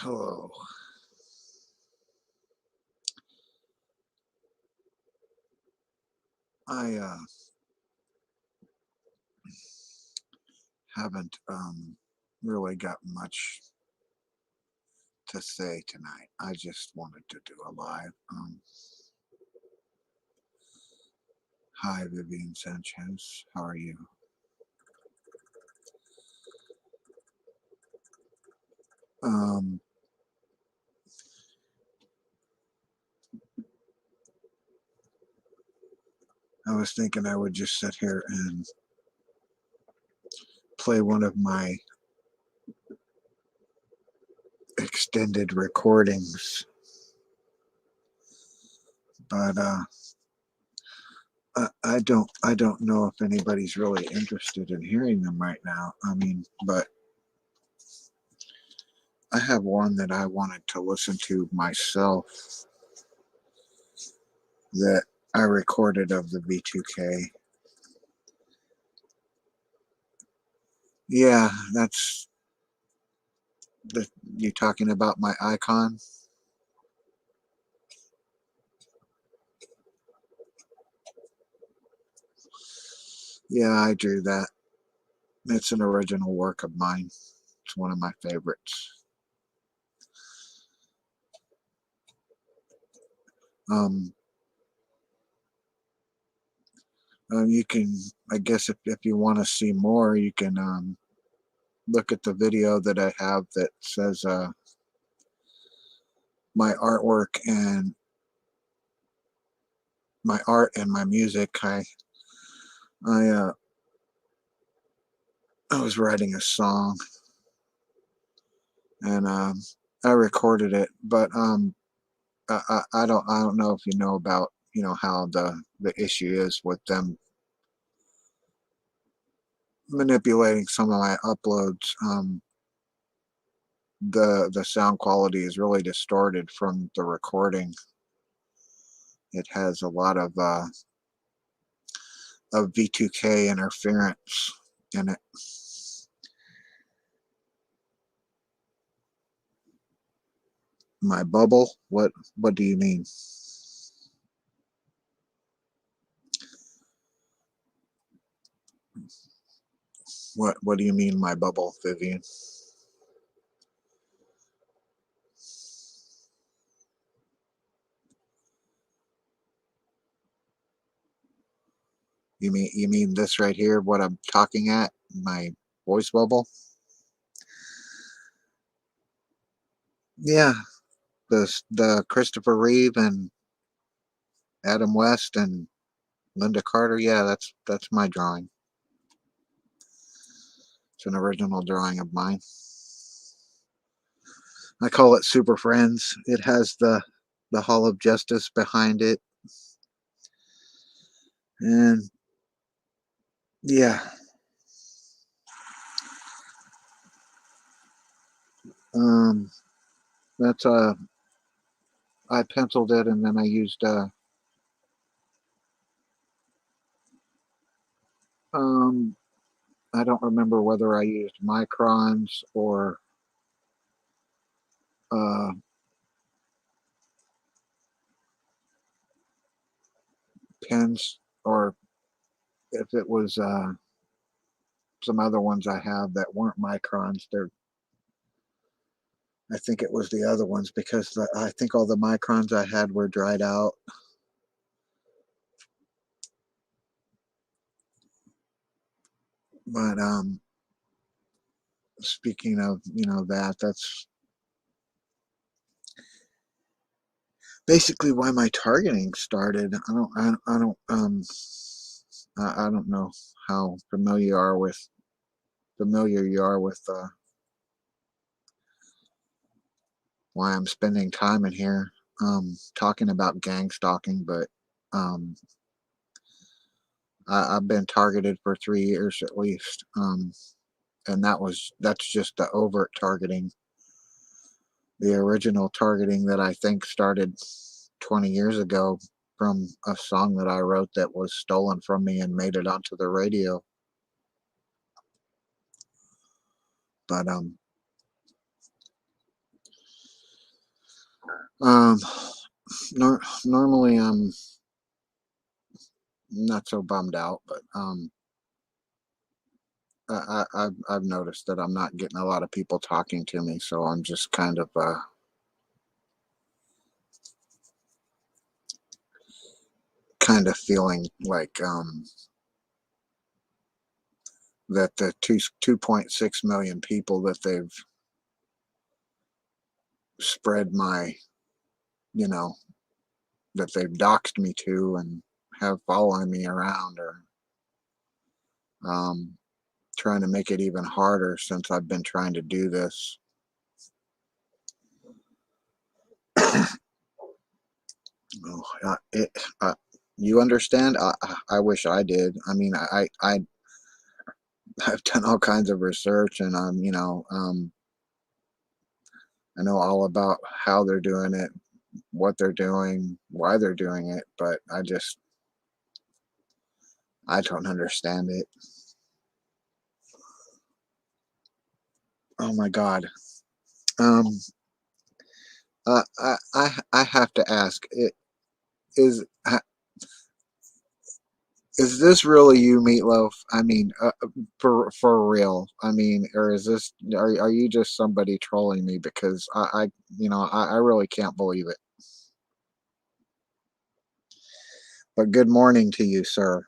Hello. I haven't really got much to say tonight. I just wanted to do a live. Hi, Vivian Sanchez. How are you? Um, I was thinking I would just sit here and play one of my extended recordings, but I don't know if anybody's really interested in hearing them right now. I mean, but I have one that I wanted to listen to myself that I recorded of the V2K. Yeah, that's the you talking about my icon? Yeah, I drew that. It's an original work of mine. It's one of my favorites. Um, you can, I guess, if you want to see more, you can look at the video that I have that says my artwork and my art and my music. I I was writing a song and I recorded it, but I don't know if you know about how the issue is with them manipulating some of my uploads. The sound quality is really distorted from the recording. It has a lot of V2K interference in it. My bubble? What do you mean? What do you mean my bubble, Vivian? You mean this right here? What I'm talking at? My voice bubble? Yeah, the Christopher Reeve and Adam West and Linda Carter. Yeah, that's my drawing. It's an original drawing of mine. I call it Super Friends. It has the Hall of Justice behind it, and yeah, um, that's I penciled it, and then I used um, I don't remember whether I used microns or uh, pens, or if it was some other ones I have that weren't microns. I think it was the other ones because I think all the microns I had were dried out. But speaking of that's basically why my targeting started. I don't know how familiar you are with why I'm spending time in here talking about gang stalking, but um, I've been targeted for 3 years at least, and that's just the overt targeting. The original targeting that I think started 20 years ago from a song that I wrote that was stolen from me and made it onto the radio. But Um, normally I'm not so bummed out, but I've noticed that I'm not getting a lot of people talking to me, so I'm just kind of feeling like that the 2.6 million people that they've spread my, you know, that they've doxed me to and have following me around or um, trying to make it even harder since I've been trying to do this. Oh, you understand? I wish I did. I mean, I've done all kinds of research, and I know all about how they're doing it, what they're doing, why they're doing it, but I don't understand it. Oh my God. Um, I have to ask, is is this really you, Meatloaf? I mean, for real. I mean, or is this are you just somebody trolling me? Because I really can't believe it. But good morning to you, sir.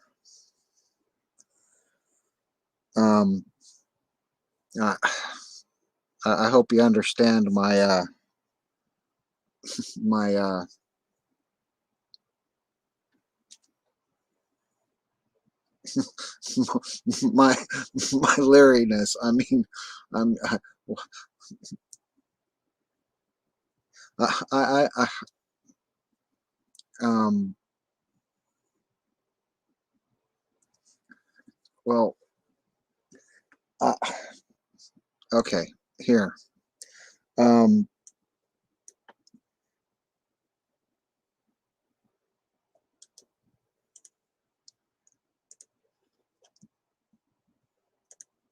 Um, uh, I hope you understand my my my leeriness. I mean, I'm I um well uh, okay, here. Um,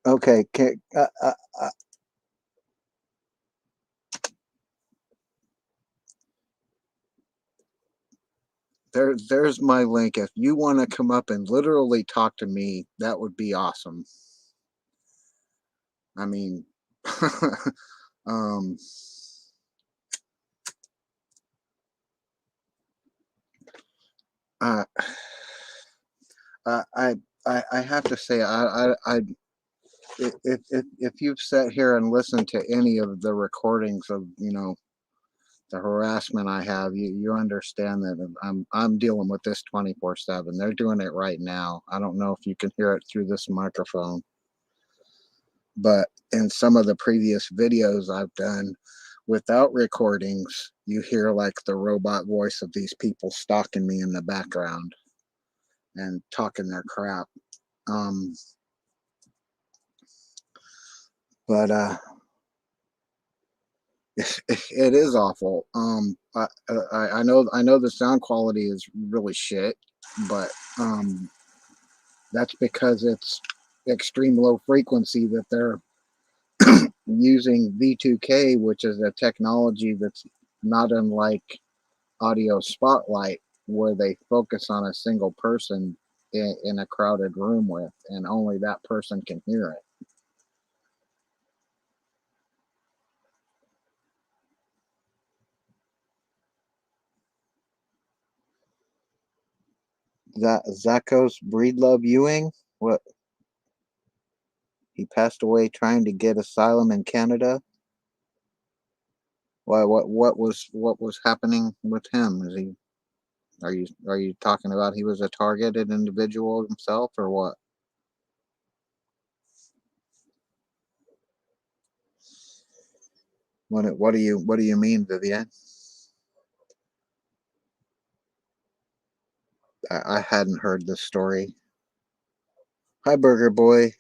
okay, there's my link. If you want to come up and literally talk to me, that would be awesome. I mean, um, uh, I, I have to say, if you've sat here and listened to any of the recordings of, the harassment I have, you understand that I'm dealing with this 24/7. They're doing it right now. I don't know if you can hear it through this microphone, but in some of the previous videos I've done without recordings, you hear like the robot voice of these people stalking me in the background and talking their crap. Um, but it is awful. I know the sound quality is really shit, but um, that's because it's extreme low frequency that they're using V2K, which is a technology that's not unlike audio spotlight, where they focus on a single person in a crowded room with, and only that person can hear it. Zachos Breedlove Ewing, what, he passed away trying to get asylum in Canada. Why? What was happening with him? Is he? Are you talking about he was a targeted individual himself, or what? What do you mean, Vivian? I hadn't heard this story. Hi, Burger Boy.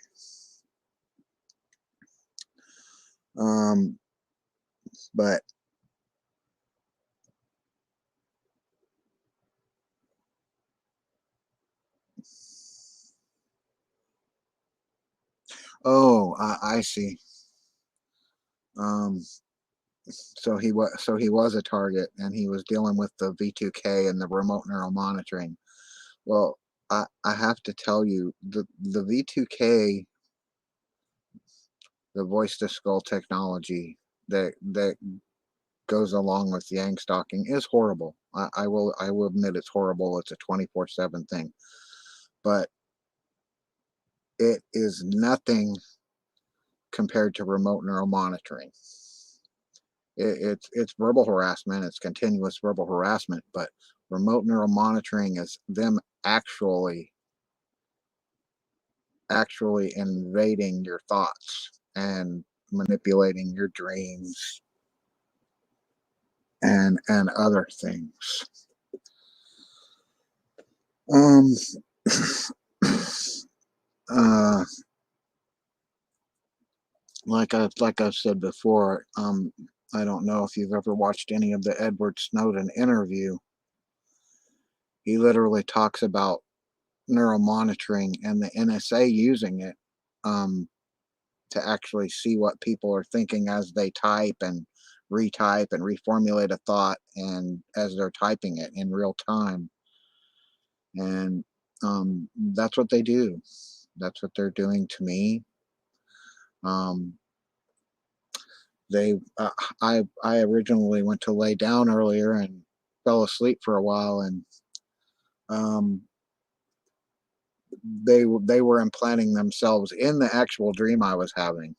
Um, but oh, I see. Um, so he was a target, and he was dealing with the V2K and the remote neural monitoring. Well, I have to tell you, the V2K, the voice to skull technology that goes along with yang stalking is horrible. I will admit it's horrible. It's a 24/7 thing, but it is nothing compared to remote neural monitoring. It's verbal harassment. It's continuous verbal harassment, but remote neural monitoring is them actually invading your thoughts and manipulating your dreams and other things. Um, uh, like I've said before, I don't know if you've ever watched any of the Edward Snowden interview. He literally talks about neural monitoring and the NSA using it, um, to actually see what people are thinking as they type and retype and reformulate a thought and as they're typing it in real time. And that's what they do. That's what they're doing to me. Um, they I originally went to lay down earlier and fell asleep for a while, and um, they were implanting themselves in the actual dream I was having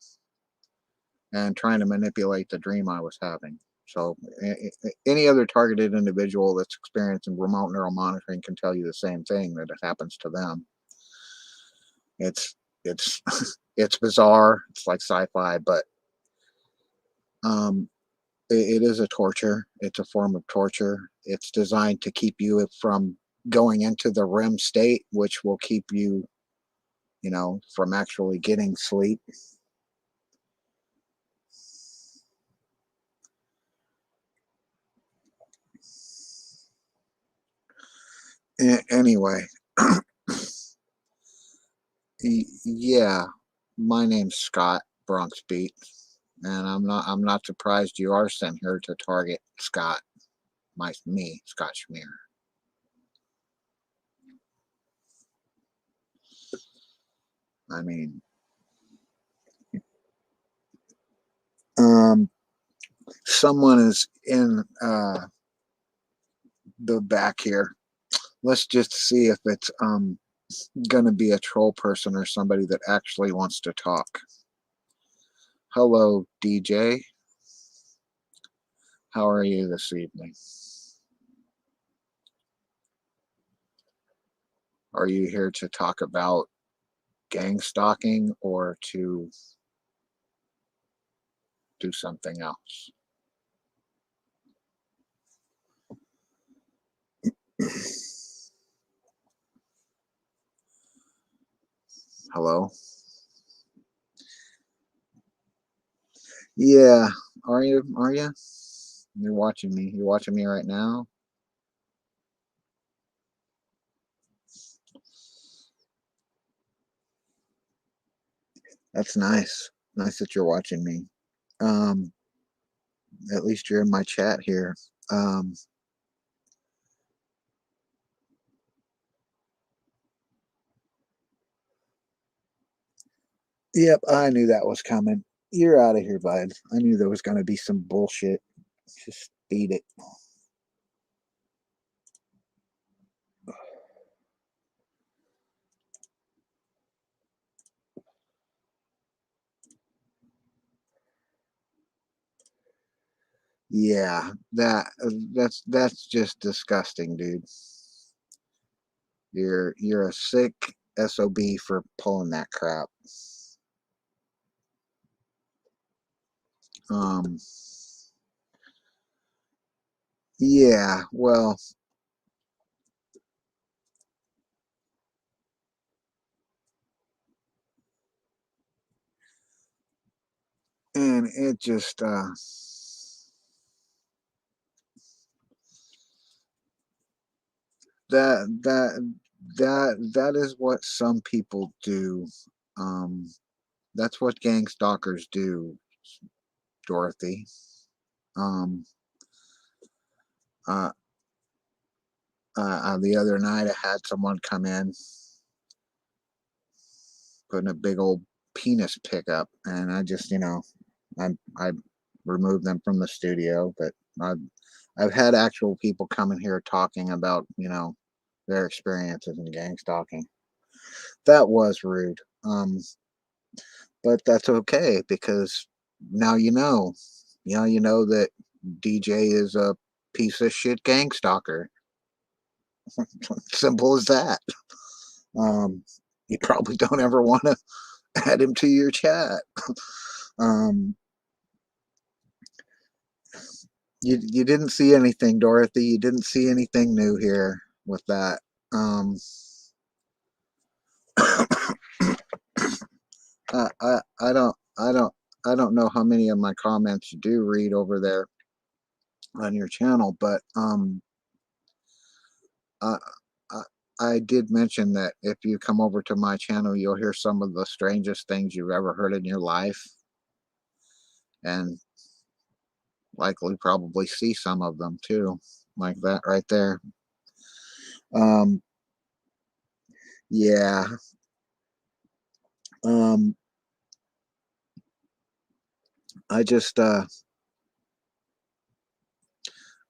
and trying to manipulate the dream I was having. So any other targeted individual that's experiencing remote neural monitoring can tell you the same thing, that it happens to them. It's it's bizarre. It's like sci-fi, but um, it is a torture. It's a form of torture. It's designed to keep you from going into the REM state, which will keep you, from actually getting sleep. Anyway, yeah, my name's Scott Bronx Beat, and I'm not surprised you are sent here to target Scott, me, Scott Schmier. I mean, um, someone is in the back here. Let's just see if it's gonna be a troll person or somebody that actually wants to talk. Hello, DJ. How are you this evening? Are you here to talk about gang stalking or to do something else? Hello? Yeah. Are you? Are you? You're watching me. You're watching me right now? That's nice. Nice that you're watching me. Um, at least you're in my chat here. Um, yep, I knew that was coming. You're out of here, bud. I knew there was going to be some bullshit. Just beat it. Yeah, that's just disgusting, dude. You're a sick SOB for pulling that crap. Um, yeah, well, and it just that that is what some people do. Um, that's what gang stalkers do, Dorothy. Uh, the other night, I had someone come in putting a big old penis pickup, and I just, I removed them from the studio. But I've had actual people come in here talking about, their experiences in gang stalking. That was rude. But that's okay because now you know that DJ is a piece of shit gang stalker. Simple as that. Um, you probably don't ever want to add him to your chat. Um, you didn't see anything, Dorothy. You didn't see anything new here with that. I don't know how many of my comments you do read over there on your channel, but I, I I did mention that if you come over to my channel, you'll hear some of the strangest things you've ever heard in your life, and likely probably see some of them too, like that right there. Um, yeah. Um, I just I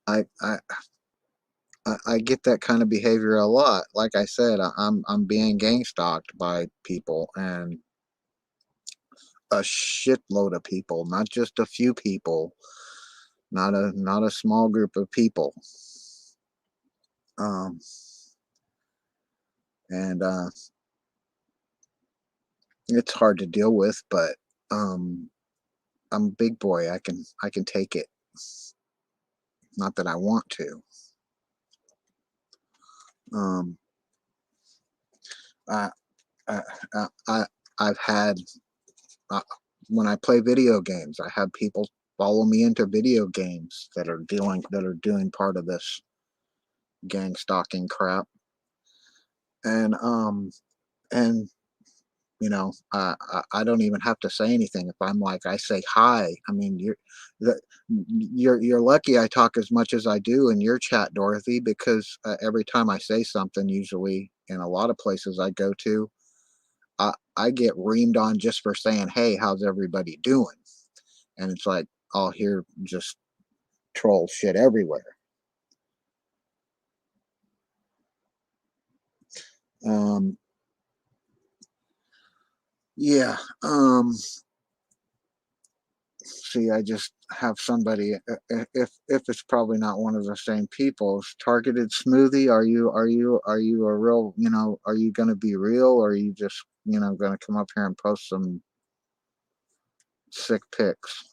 I I get that kind of behavior a lot. Like I said, I'm being gang stalked by people, and a shitload of people, not just a few people, not a small group of people. Um, and it's hard to deal with, but um, I'm a big boy. I can take it. Not that I want to. Um, I I I I've had uh, when I play video games, I have people follow me into video games that are doing part of this gang stalking crap, and and I don't even have to say anything. If I'm like, I say hi. I mean, the, you're lucky I talk as much as I do in your chat, Dorothy, because every time I say something, usually in a lot of places I go to, I get reamed on just for saying, hey, how's everybody doing? And it's like, I'll hear just troll shit everywhere. Um, yeah. See, I just have somebody. If it's probably not one of the same people. Targeted smoothie. Are you a real? Are you going to be real, or are you just going to come up here and post some sick pics?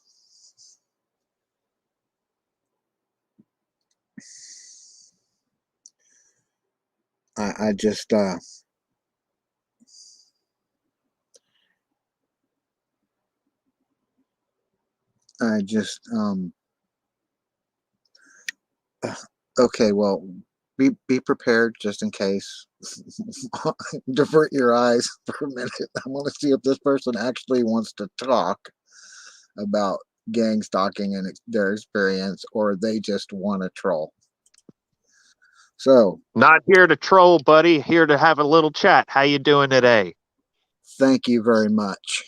I just I just okay. Well, be prepared just in case. Divert your eyes for a minute. I want to see if this person actually wants to talk about gang stalking and their experience, or they just want to troll. So, Not here to troll, buddy. Here to have a little chat. How you doing today? thank you very much.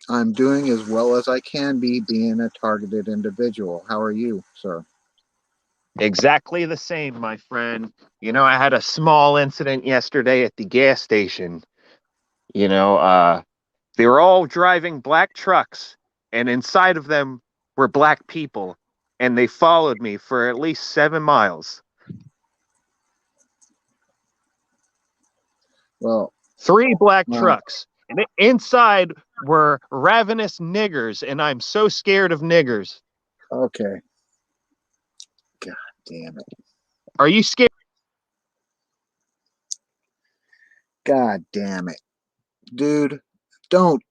I'm doing as well as I can be, being a targeted individual. How are you, sir? Exactly the same, my friend. I had a small incident yesterday at the gas station. You know, uh, they were all driving black trucks, and inside of them were black people, and they followed me for at least 7 miles. Well, Three black uh, trucks. And inside were ravenous niggers, and I'm so scared of niggers. okay. God damn it. Are you scared? God damn it. Dude, don't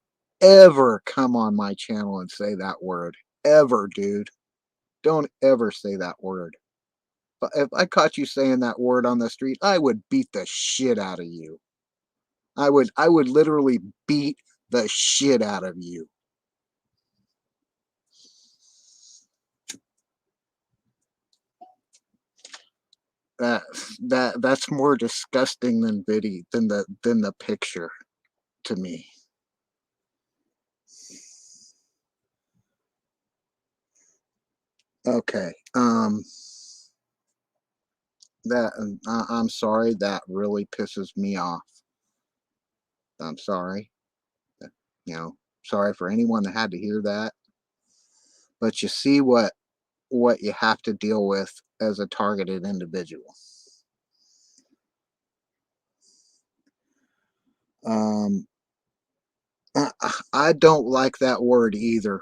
ever come on my channel and say that word. Ever, dude. Don't ever say that word. But if I caught you saying that word on the street, I would beat the shit out of you. I would literally beat the shit out of you. that that's more disgusting than the picture to me. Okay. That I'm sorry, that really pisses me off. I'm sorry. You know, sorry for anyone that had to hear that. But you see what you have to deal with as a targeted individual. Um, I don't like that word either,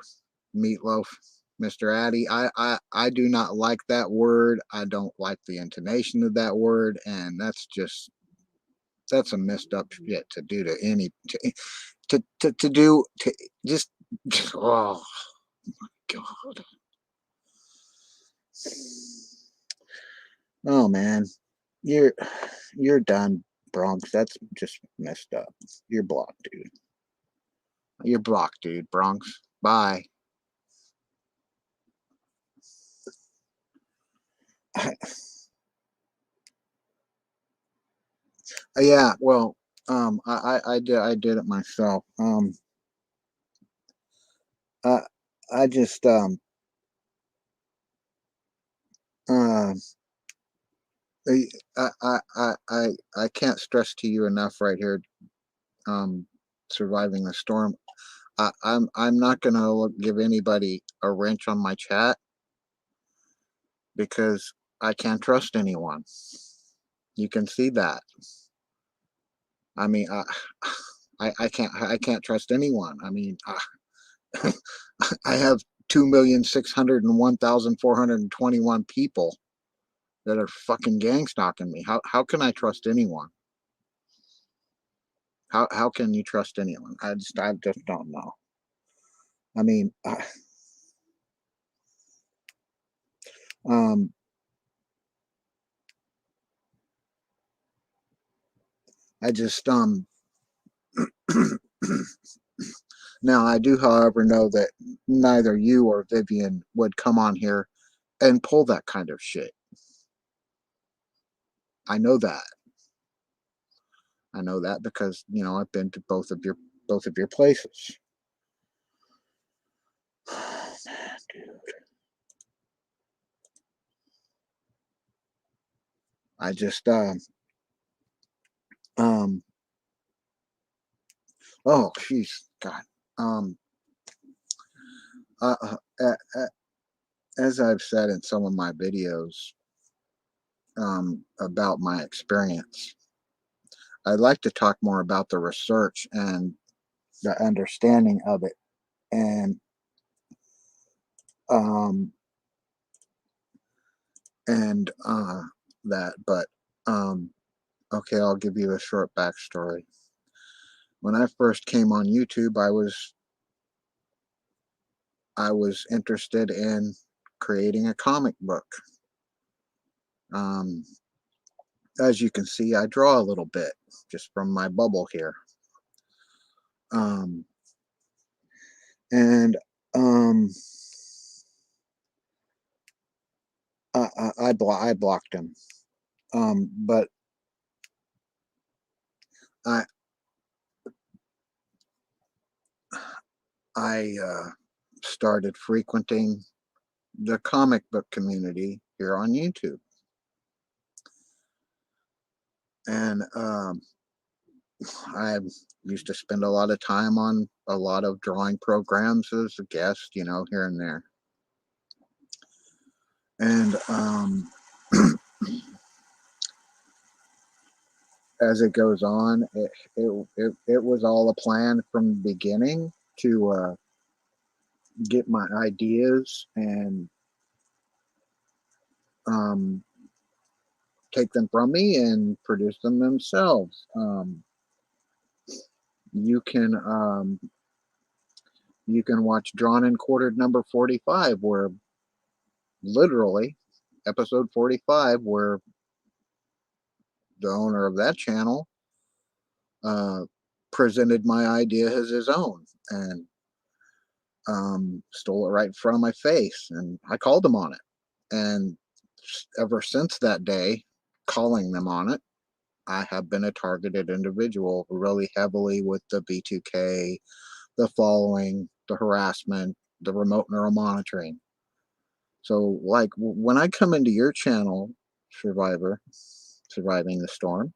Meatloaf, Mr. Addy. I do not like that word. I don't like the intonation of that word, and that's a messed up shit to do to any to do to just oh God. Oh man, you're you're done, Bronx. That's just messed up. You're blocked, dude. You're blocked, dude. Bronx. Bye. Yeah, well, I did it myself. I I just uh I I can't stress to you enough right here. Um, surviving the storm. I'm not gonna give anybody a wrench on my chat because I can't trust anyone. You can see that. I mean, I can't trust anyone. I mean, I have 2,601,421 people that are fucking gang stalking me. How can I trust anyone? How can you trust anyone? I just don't know. I mean, um, I just now I do, however, know that neither you or Vivian would come on here and pull that kind of shit. I know that. I know that because I've been to both of your places. Man, dude. I just um oh jeez God um uh, uh, uh, uh, as I've said in some of my videos about my experience, I'd like to talk more about the research and the understanding of it and um and that but um okay, I'll give you a short backstory. When I first came on YouTube, I was interested in creating a comic book. Um, as you can see, I draw a little bit just from my bubble here. Um, and um, I blocked him. But I I started frequenting the comic book community here on YouTube, and I used to spend a lot of time on a lot of drawing programs as a guest, here and there. And as it goes on, it was all a plan from the beginning to get my ideas and um, take them from me and produce them themselves. You can you can watch Drawn and Quartered number 45, where literally episode 45, where the owner of that channel uh, presented my idea as his own and stole it right in front of my face, and I called him on it. And ever since that day, calling them on it. I have been a targeted individual really heavily with the B2K, the following, the harassment, the remote neural monitoring. So, like, when I come into your channel, Survivor, Surviving the Storm,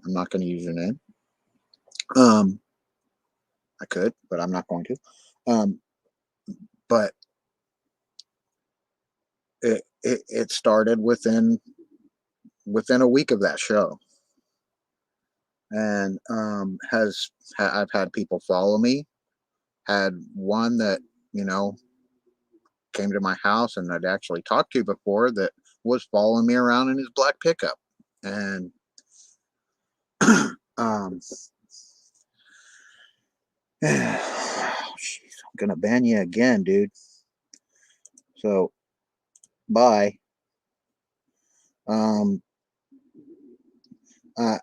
I'm not going to use your name. I could, but I'm not going to. But it started within a week of that show, and I've had people follow me. Had one that came to my house and I'd actually talked to before that was following me around in his black pickup, and um, jeez, I'm gonna ban you again, dude. So bye. Um, uh,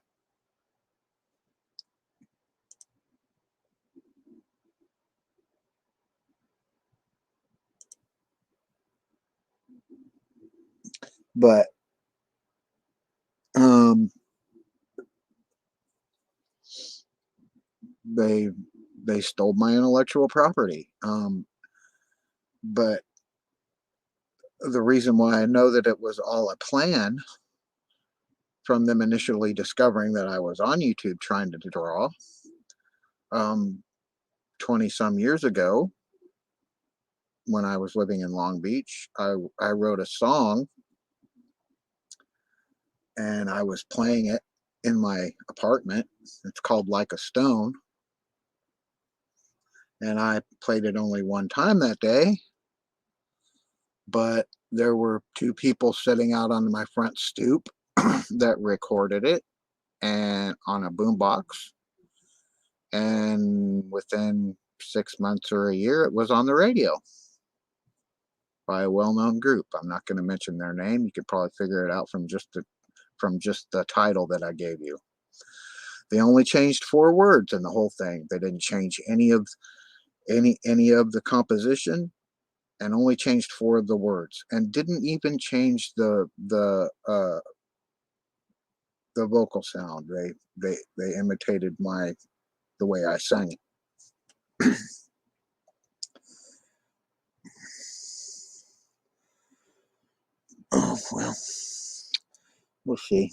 but um, they stole my intellectual property. But the reason why I know that it was all a plan from them initially discovering that I was on YouTube trying to draw, 20 some years ago, when I was living in Long Beach, I wrote a song and I was playing it in my apartment. It's called Like a Stone. And I played it only one time that day, but there were two people sitting out on my front stoop that recorded it and on a boombox. And within 6 months or a year, it was on the radio by a well-known group. I'm not going to mention their name. You could probably figure it out from just the title that I gave you. They only changed 4 words in the whole thing. They didn't change any of the composition, and only changed 4 of the words, and didn't even change the vocal sound. They imitated the way I sang it. Oh well, we'll see.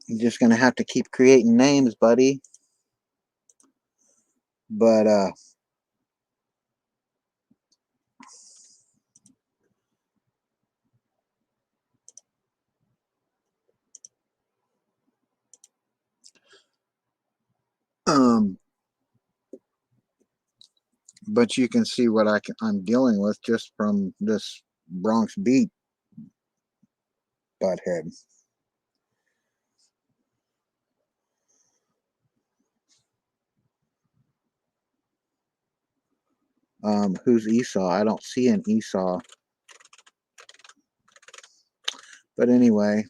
You're just gonna have to keep creating names, buddy. But but you can see what I'm dealing with just from this Bronx Beat butthead. Who's Esau? I don't see an Esau. But anyway,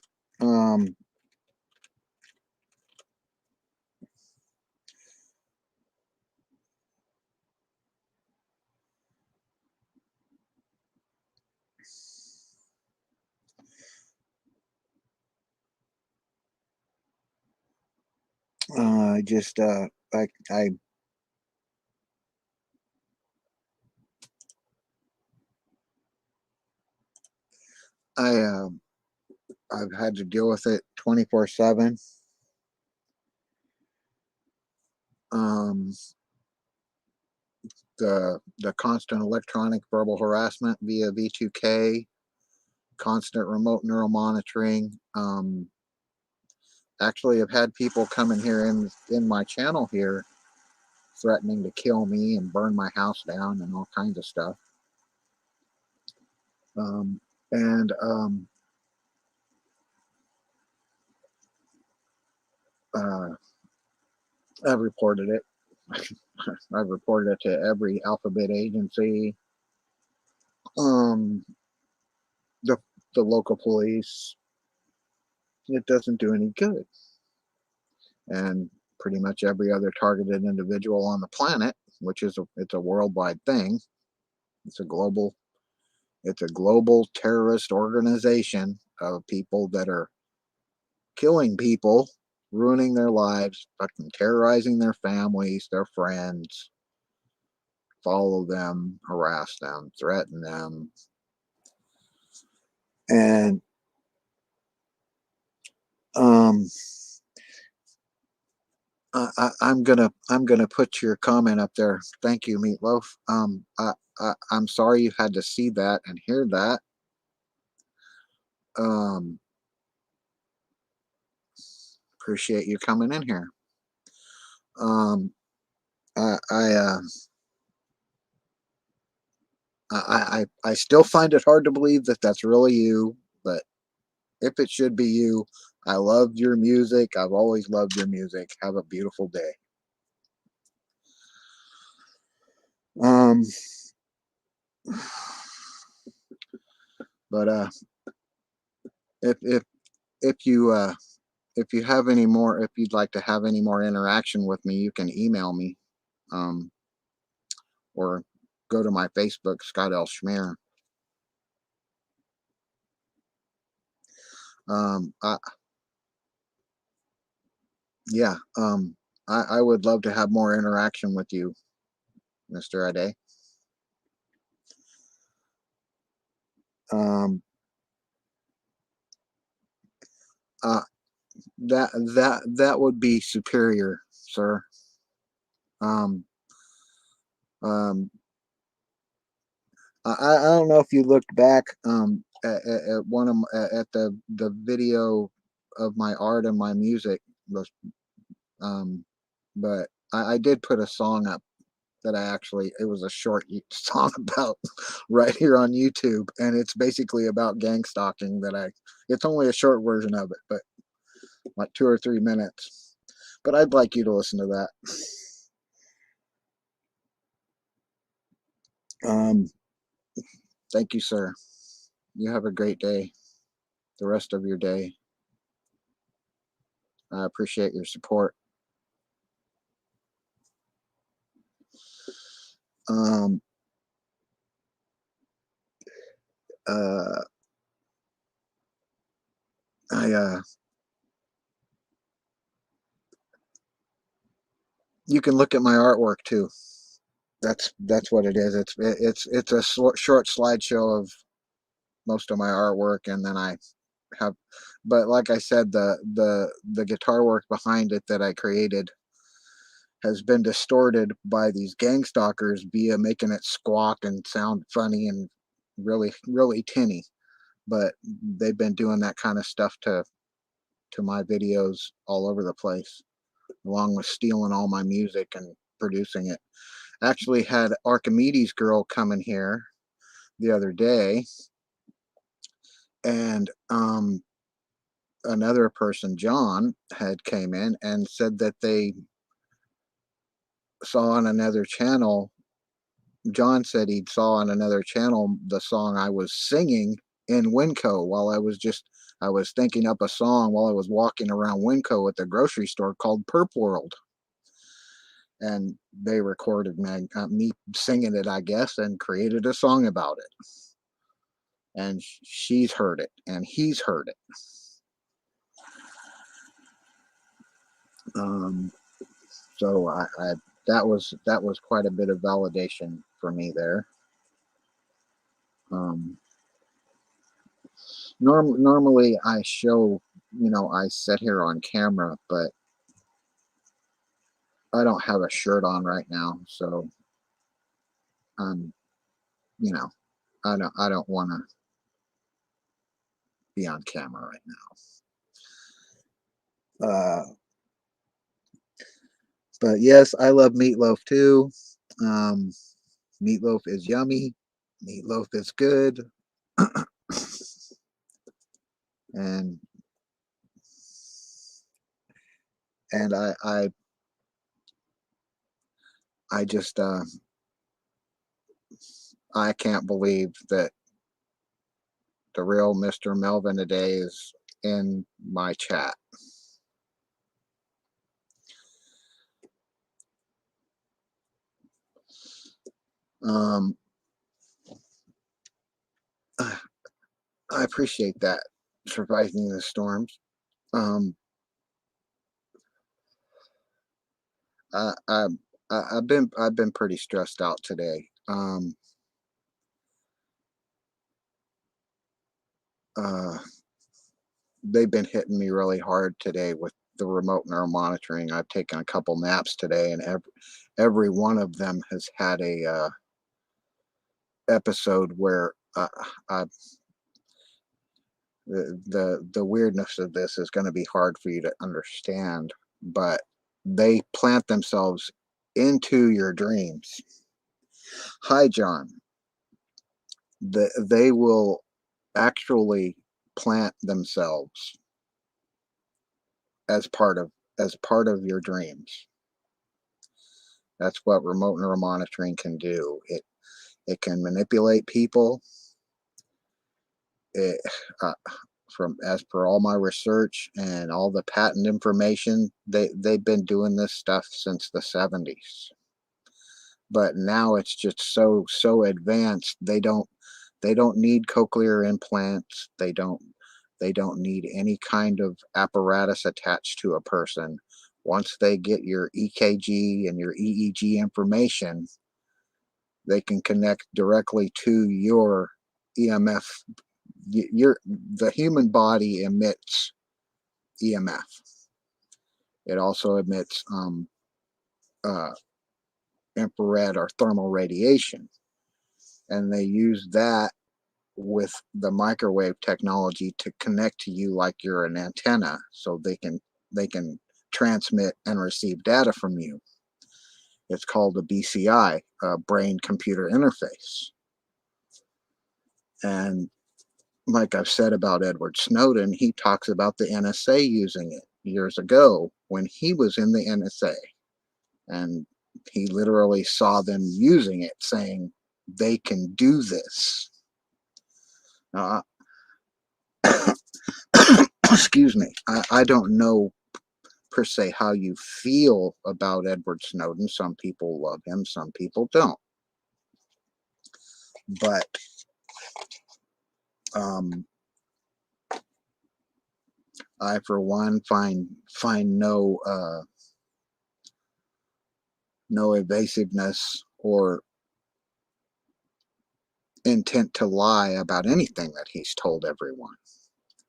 just I I've had to deal with it 24/7. The constant electronic verbal harassment via V2K, constant remote neural monitoring. Actually, I've had people come in here in my channel here, threatening to kill me and burn my house down and all kinds of stuff. And I've reported it. I've reported it to every alphabet agency, um, the local police. It doesn't do any good, and pretty much every other targeted individual on the planet, which is it's a worldwide thing. It's a global It's a global terrorist organization of people that are killing people, ruining their lives, fucking terrorizing their families, their friends, follow them, harass them, threaten them. And um I'm gonna put your comment up there. Thank you, Meatloaf. I'm sorry you had to see that and hear that. Um, appreciate you coming in here. Um, I I uh, I still find it hard to believe that that's really you, but if it should be you, I love your music. I've always loved your music. Have a beautiful day. Um, but if if if you if you have any more, if you'd like to have any more interaction with me, you can email me, um, or go to my Facebook, Scott L. Schmear. Um, I, yeah, I would love to have more interaction with you, Mr. Ade. Um, uh, that would be superior, sir. Um, um, I don't know if you looked back at one of at the video of my art and my music, those, um, but I did put a song up that I actually, it was a short song about right here on YouTube, and it's basically about gang stalking. It's only a short version of it, but like 2 or 3 minutes. But I'd like you to listen to that. Um, thank you, sir. You have a great day. The rest of your day. I appreciate your support. Um, uh, I You can look at my artwork too. That's what it is. It's a short slideshow of most of my artwork, and then I have, but like I said, the guitar work behind it that I created has been distorted by these gang stalkers via making it squawk and sound funny and really tinny. But they've been doing that kind of stuff to my videos all over the place, along with stealing all my music and producing it. Actually had Archimedes girl come in here the other day, and another person, John, had came in and said that they saw on another channel. John said he saw on another channel the song I was singing in Winco while I was thinking up a song while I was walking around Winco at the grocery store called Perp World. And they recorded me singing it, I guess, and created a song about it. And she's heard it, and he's heard it. Um, so that was quite a bit of validation for me there. Um, Normally I show, I sit here on camera, but I don't have a shirt on right now, so I'm, you know, I don't want to be on camera right now. But yes, I love meatloaf too. Um, Meatloaf is yummy. Meatloaf is good. and and I just I can't believe that the real Mr. Melvin today is in my chat. Um, I appreciate that. Surviving the storms. Um, I, I, I've been pretty stressed out today. Uh, they've been hitting me really hard today with the remote neural monitoring. I've taken a couple naps today, and every one of them has had a episode where I, the weirdness of this is going to be hard for you to understand, but they plant themselves into your dreams. Hi, John. They will actually plant themselves as part of your dreams. That's what remote neural monitoring can do. It can manipulate people. It, uh, from as per all my research and all the patent information, they've been doing this stuff since the 70s. But now it's just so advanced. They don't need cochlear implants. They don't need any kind of apparatus attached to a person. Once they get your EKG and your EEG information, they can connect directly to your EMF. The human body emits EMF. It also emits uh, infrared or thermal radiation, and they use that with the microwave technology to connect to you like you're an antenna, so they can transmit and receive data from you. It's called a BCI, brain computer interface. And like I've said about Edward Snowden, he talks about the NSA using it years ago when he was in the NSA. And he literally saw them using it, saying they can do this. Uh, excuse me. I don't know per se how you feel about Edward Snowden. Some people love him, some people don't. But I, for one, find no evasiveness or intent to lie about anything that he's told everyone,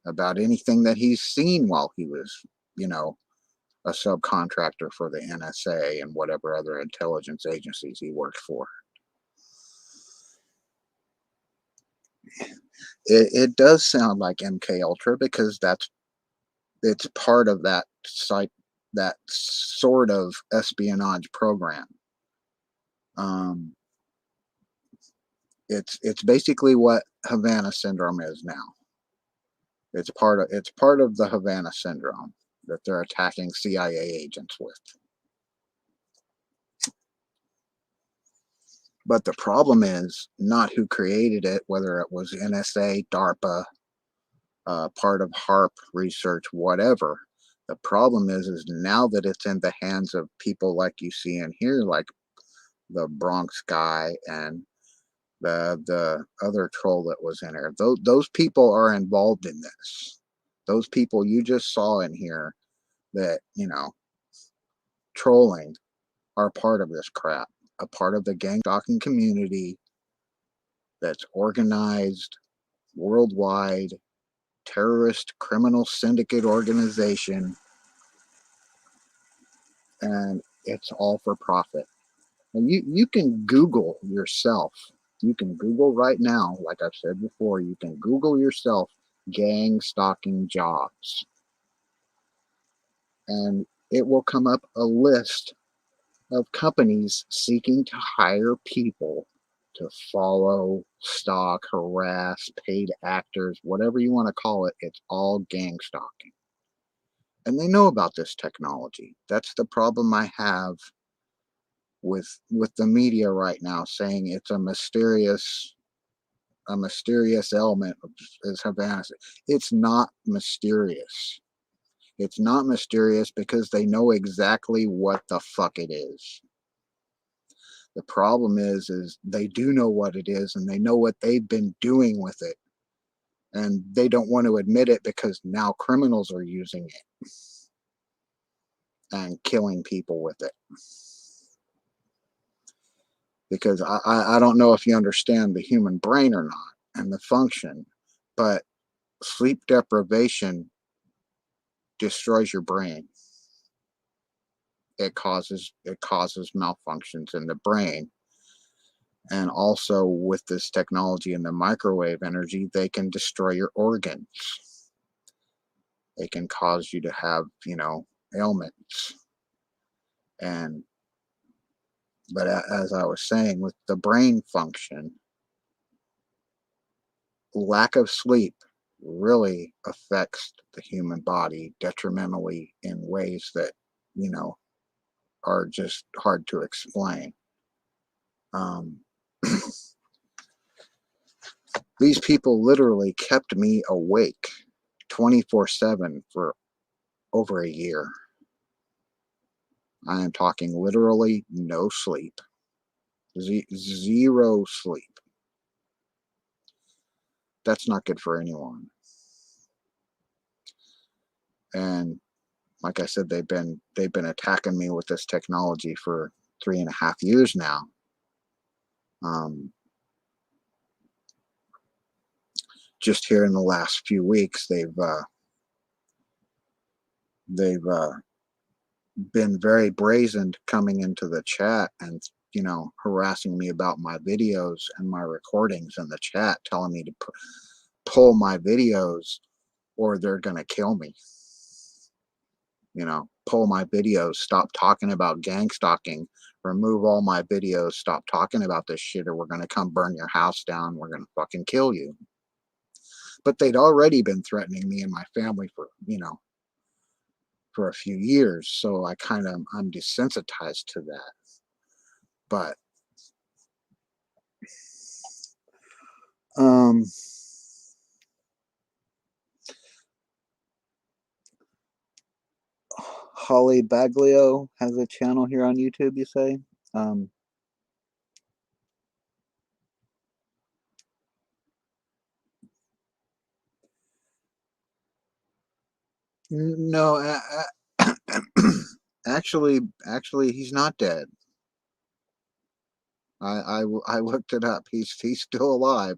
about anything that he's seen while he was, you know, a subcontractor for the NSA and whatever other intelligence agencies he worked for. It does sound like MK Ultra because it's part of that site, that sort of espionage program. Um, it's basically what Havana syndrome is now. It's part of the Havana syndrome that they're attacking CIA agents with. But the problem is not who created it, whether it was NSA, DARPA, part of HARP research, whatever. The problem is now that it's in the hands of people like you see in here, like the Bronx guy and the other troll that was in here. Those people are involved in this. Those people you just saw in here that, trolling, are part of this crap, a part of the gang stalking community that's organized worldwide, terrorist criminal syndicate organization, and it's all for profit. And you can Google yourself. You can Google right now, like I've said before, you can Google yourself gang stalking jobs. And it will come up a list of companies seeking to hire people to follow, stalk, harass, paid actors, whatever you want to call it. It's all gang stalking. And they know about this technology. That's the problem I have with the media right now, saying it's a mysterious element of Havana. It's not mysterious. It's not mysterious because they know exactly what the fuck it is. The problem is they do know what it is, and they know what they've been doing with it. And they don't want to admit it because now criminals are using it and killing people with it. Because I don't know if you understand the human brain or not and the function, but sleep deprivation destroys your brain. It causes malfunctions in the brain. And also with this technology and the microwave energy, they can destroy your organs. They can cause you to have, ailments. But as I was saying, with the brain function, lack of sleep really affects the human body detrimentally in ways that, are just hard to explain. Um, these people literally kept me awake 24/7 for over a year. I am talking literally no sleep, zero sleep. That's not good for anyone. And like I said, they've been attacking me with this technology for 3.5 years now. Just here in the last few weeks, they've been very brazen coming into the chat and harassing me about my videos and my recordings in the chat, telling me to pull my videos or they're gonna kill me. Pull my videos, stop talking about gang stalking, remove all my videos, stop talking about this shit, or we're gonna come burn your house down, we're gonna fucking kill you. But they'd already been threatening me and my family for a few years, so I'm desensitized to that. But Holly Baglio has a channel here on YouTube, you say? No, actually, he's not dead. I looked it up. He's still alive.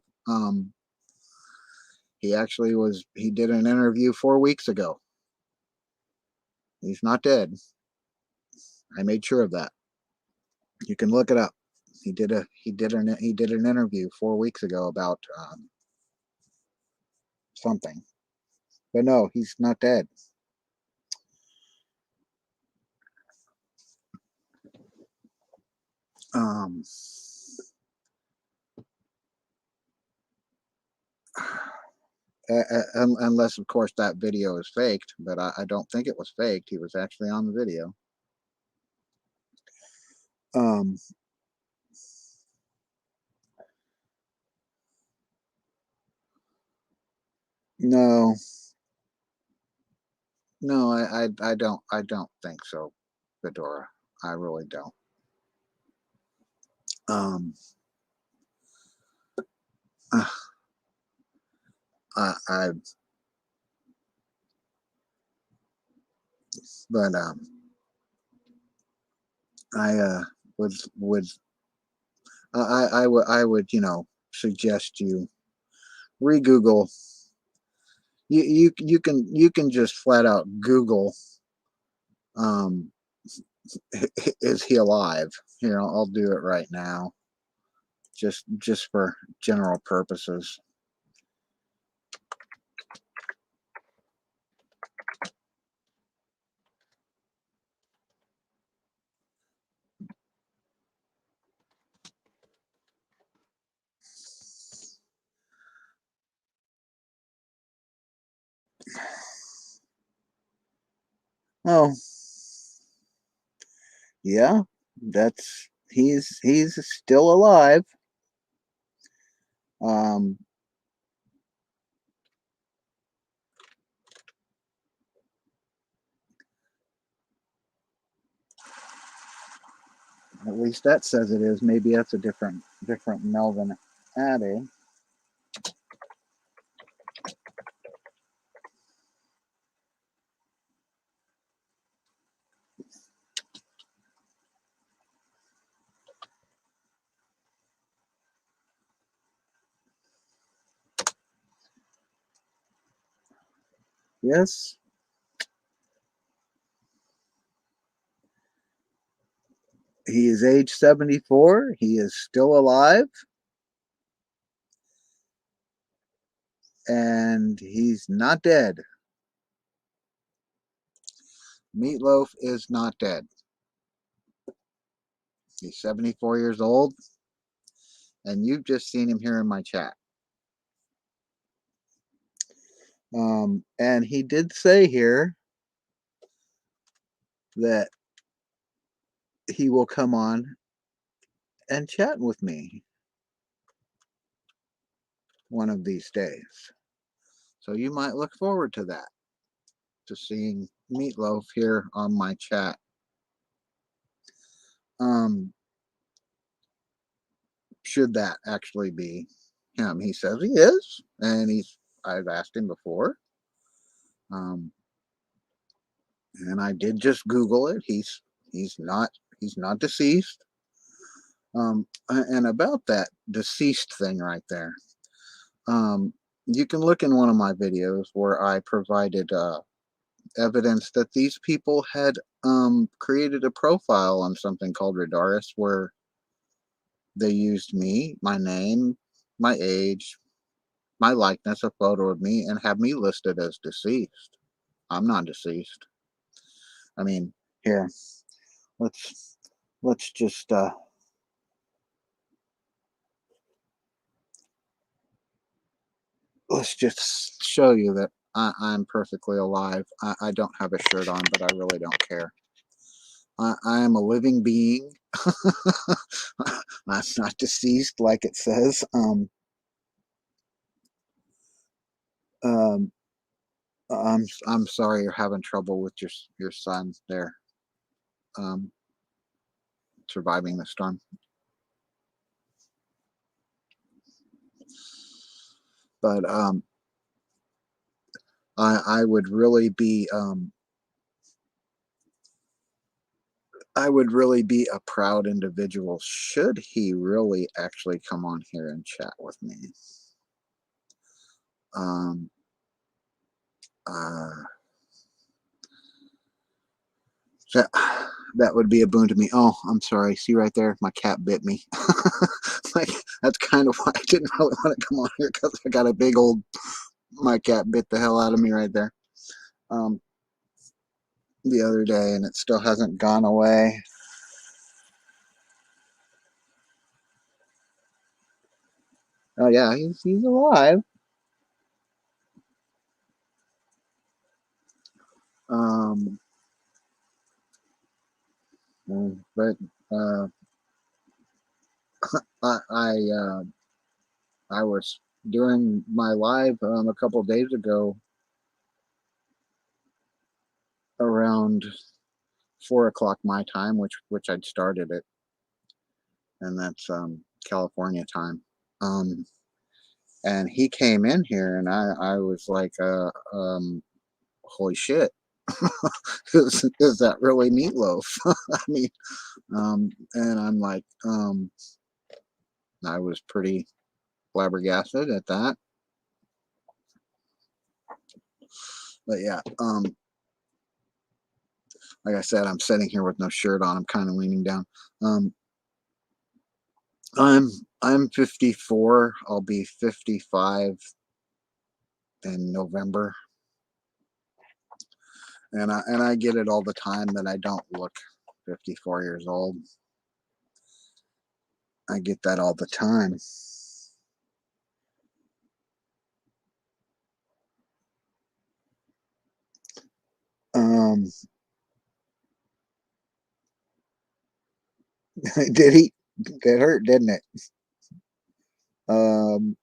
He did an interview 4 weeks ago. He's not dead. I made sure of that. You can look it up. He did an interview 4 weeks ago about something. But no, he's not dead. Unless of course that video is faked, but I don't think it was faked. He was actually on the video. No, I don't think so, Fedora. I really don't. I but I would I would suggest you re-Google. You can just flat out Google is he alive? Here, I'll do it right now, just for general purposes. Oh, yeah, he's still alive. At least that says it is. Maybe that's a different Melvin Addy. Yes, he is age 74. He is still alive, and he's not dead. Meatloaf is not dead. He's 74 years old, and you've just seen him here in my chat. And he did say here that he will come on and chat with me one of these days. So you might look forward to that, to seeing Meatloaf here on my chat. Should that actually be him? He says he is, and I've asked him before. Um, and I did just Google it. He's not deceased. And about that deceased thing right there, you can look in one of my videos where I provided evidence that these people had created a profile on something called Redaris, where they used me, my name, my age, my likeness, a photo of me, and have me listed as deceased. I'm not deceased. I mean, here, let's let's just let's just show you that I'm perfectly alive. I don't have a shirt on, but I really don't care. I am a living being. I'm not deceased, like it says. Um, I'm sorry you're having trouble with your son there, um, surviving the storm. But I would really be I would really be a proud individual should he really actually come on here and chat with me. Um, uh, that that would be a boon to me. Oh, I'm sorry. See right there, my cat bit me. Like that's kind of why I didn't really want to come on here, because I got a big old, my cat bit the hell out of me right there. Um, the other day, and it still hasn't gone away. Oh yeah, he's alive. Um, but uh, I I, uh, I was doing my live a couple days ago around 4 o'clock my time, which I'd started it, and that's California time. Um, and he came in here, and I was like, holy shit, is that really Meatloaf? I mean, and I'm like, I was pretty flabbergasted at that. But yeah, like I said, I'm sitting here with no shirt on. I'm kind of leaning down. Um, I'm I'm 54. I'll be 55 in November, and I get it all the time that I don't look 54 years old. I get that all the time. Um, did he? It hurt, didn't it? Um,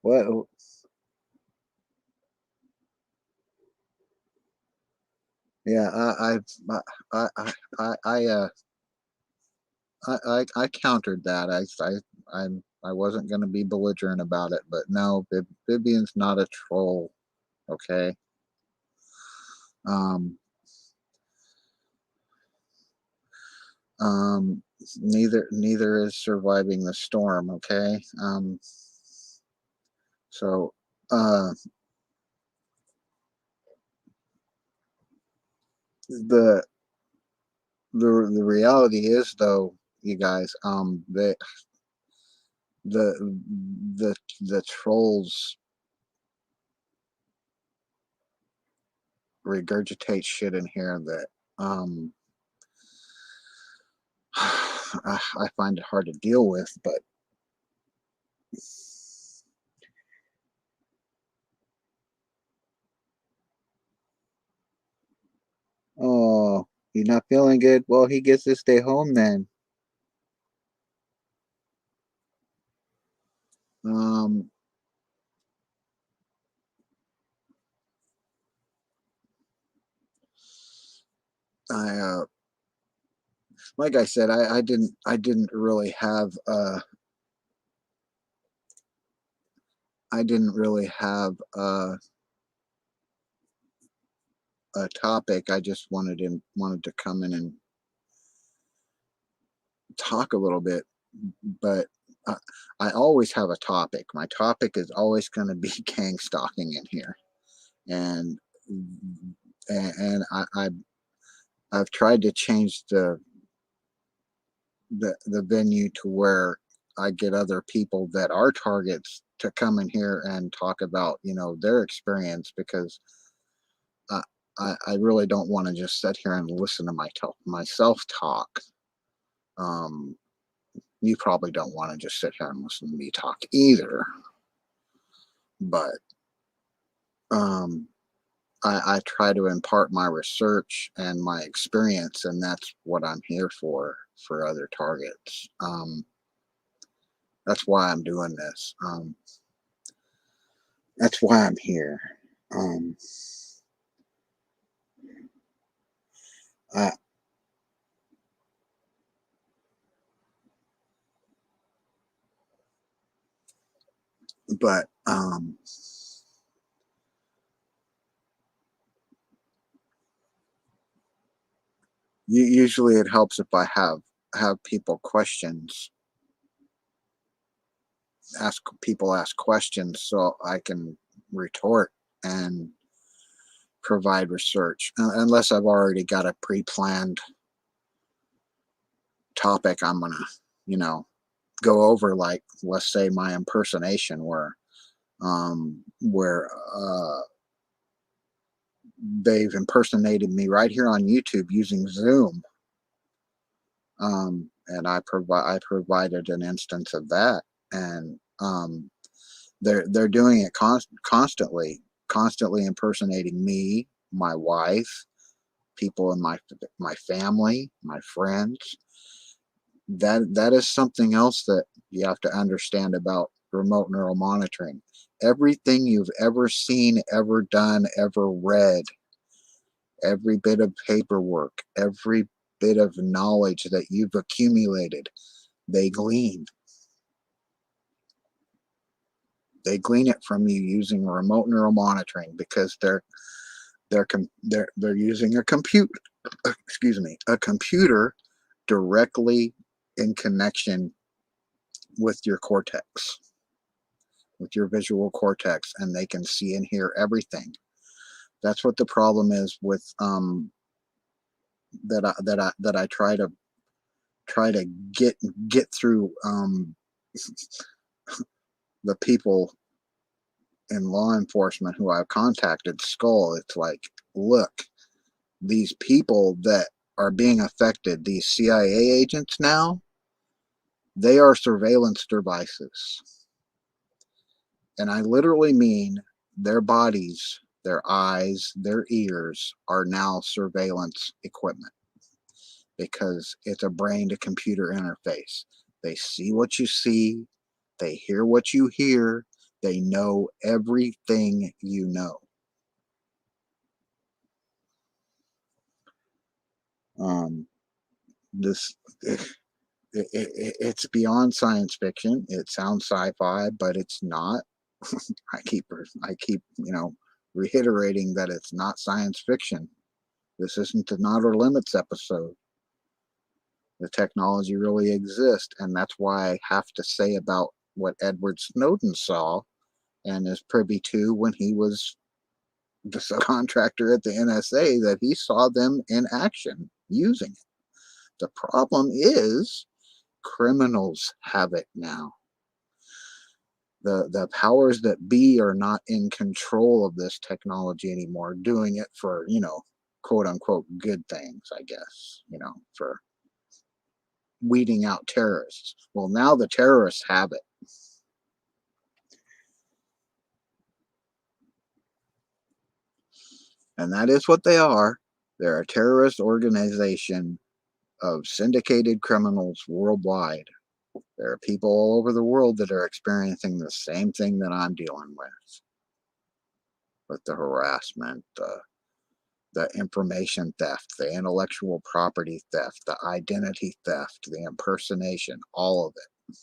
what? Yeah, I I countered that. I wasn't going to be belligerent about it, but no, Vivian's not a troll. Okay. Um, um, neither is surviving the storm. Okay. So, uh, the the reality is, though, you guys, the the trolls regurgitate shit in here that um I find it hard to deal with, but oh, he's not feeling good. Well, he gets to stay home then. Um, I like I said, I didn't really have I didn't really have a topic. I just wanted to come in and talk a little bit, but I, I always have a topic. My topic is always going to be gang stalking in here, and and I've tried to change the venue to where I get other people that are targets to come in here and talk about, their experience, because I I really don't want to just sit here and listen to myself talk. Um, you probably don't want to just sit here and listen to me talk either, but um, I try to impart my research and my experience, and that's what I'm here for other targets. That's why I'm doing this. That's why I'm here. Um, I, but usually it helps if I have people questions, ask questions, so I can retort and provide research. Unless I've already got a pre-planned topic, I'm gonna, you know, go over, like, let's say my impersonation, where they've impersonated me right here on YouTube using Zoom. And I provided an instance of that, and they're doing it constantly impersonating me, my wife, people in my family, my friends. That is something else that you have to understand about remote neural monitoring. Everything you've ever seen, ever done, ever read, every bit of paperwork, every bit of knowledge that you've accumulated, they glean. They glean it from you using remote neural monitoring, because they're using a computer, excuse me, a computer directly in connection with your cortex, with your visual cortex, and they can see and hear everything. That's what the problem is with that I try to get through the people in law enforcement who I've contacted Skull. It's like, look, these people that are being affected, these CIA agents now, they are surveillance devices. And I literally mean their bodies, their eyes, their ears are now surveillance equipment, because it's a brain to computer interface. They see what you see, they hear what you hear, they know everything you know. Um, this it's beyond science fiction. It sounds sci-fi, but it's not. I keep reiterating that it's not science fiction. This isn't an Outer Limits episode. The technology really exists, and that's why I have to say about what Edward Snowden saw and is privy to when he was the subcontractor at the NSA that he saw them in action using it. The problem is criminals have it now. The powers that be are not in control of this technology anymore, doing it for, quote unquote good things, I guess, for weeding out terrorists. Well, now the terrorists have it. And that is what they are. They're a terrorist organization of syndicated criminals worldwide. There are people all over the world that are experiencing the same thing that I'm dealing with the harassment, the information theft, the intellectual property theft, the identity theft, the impersonation, all of it.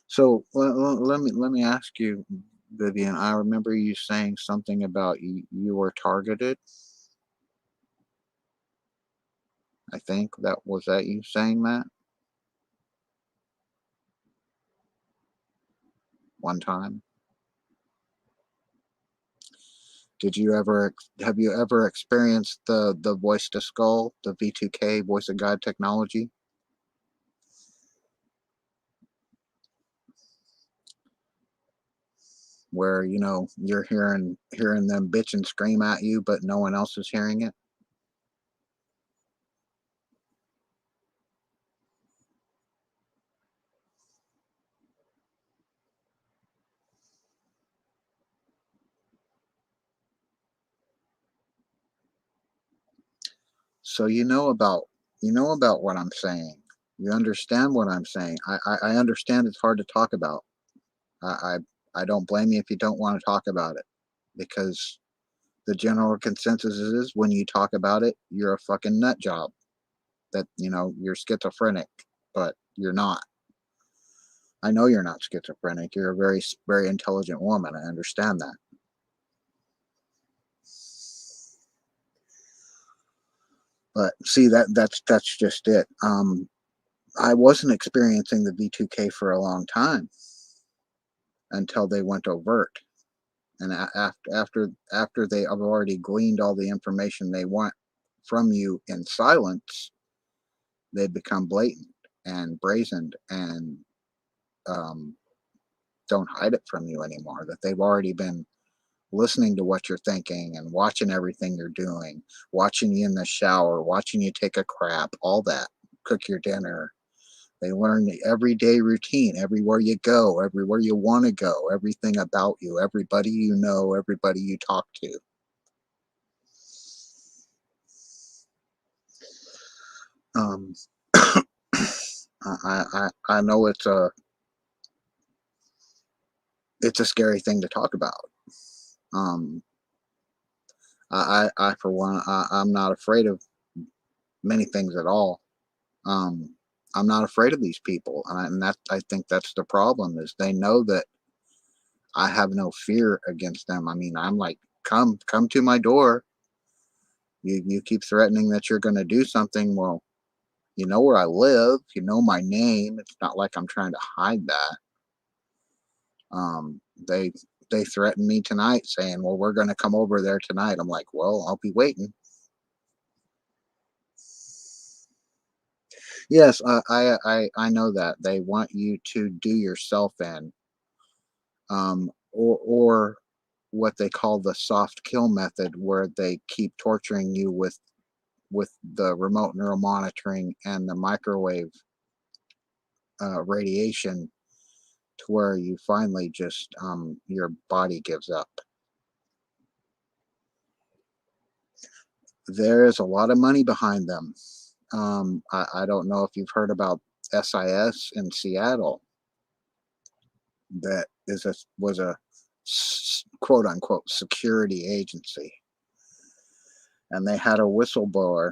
So let me ask you, Vivian. I remember you saying something about you were targeted. I think that you saying that one time. Have you ever experienced the voice to skull, the V2K voice of God technology? Where you're hearing them bitch and scream at you, but no one else is hearing it. So you know about what I'm saying. You understand what I'm saying. I understand it's hard to talk about. I, I don't blame you if you don't want to talk about it, because the general consensus is when you talk about it, you're a fucking nut job. That you're schizophrenic, but you're not. I know you're not schizophrenic. You're a very intelligent woman. I understand that. But see, that's just it. I wasn't experiencing the V2K for a long time until they went overt, and after they have already gleaned all the information they want from you in silence, they become blatant and brazen and um, don't hide it from you anymore. That they've already been listening to what you're thinking and watching everything you're doing, watching you in the shower, watching you take a crap, all that, cook your dinner. They learn the everyday routine, everywhere you go, everywhere you want to go, everything about you, everybody you know, everybody you talk to. Um, I know it's a scary thing to talk about. Um, I for one, I'm not afraid of many things at all. Um, I'm not afraid of these people, and that I think that's the problem is they know that I have no fear against them. I mean, I'm like, come to my door. You keep threatening that you're going to do something. Well, you know where I live. You know my name. It's not like I'm trying to hide that. They threatened me tonight, saying, "Well, we're going to come over there tonight." I'm like, "Well, I'll be waiting." Yes, I know that they want you to do yourself in, or what they call the soft kill method, where they keep torturing you with the remote neural monitoring and the microwave radiation, to where you finally just your body gives up. There is a lot of money behind them. I don't know if you've heard about SIS in Seattle. That was a quote unquote security agency, and they had a whistleblower,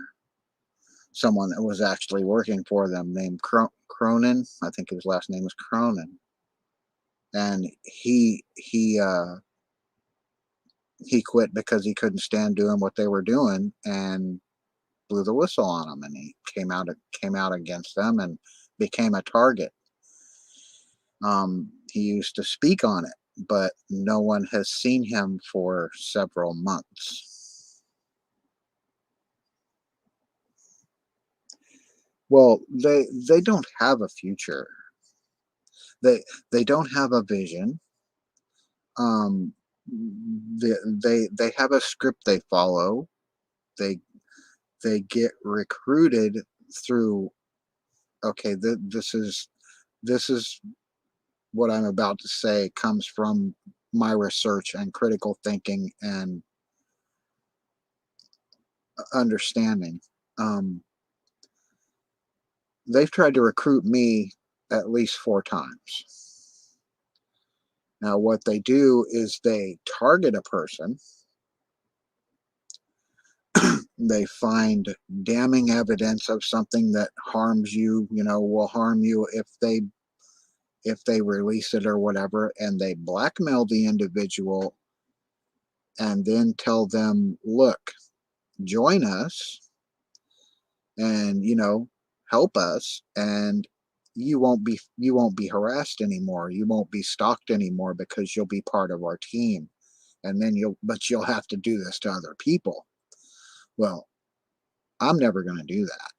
someone that was actually working for them, named Cronin. I think his last name is Cronin, and he quit because he couldn't stand doing what they were doing and blew the whistle on them, and he came out against them and became a target. He used to speak on it, but no one has seen him for several months. Well, they don't have a future. They don't have a vision. Um, they have a script they follow. They they get recruited through. Okay, this is what I'm about to say comes from my research and critical thinking and understanding. Um, they've tried to recruit me at least 4 times. Now, what they do is they target a person. They find damning evidence of something that harms you, will harm you if they release it or whatever, and they blackmail the individual and then tell them, look, join us and help us, and you won't be harassed anymore, you won't be stalked anymore because you'll be part of our team, and then you'll have to do this to other people. Well, I'm never going to do that.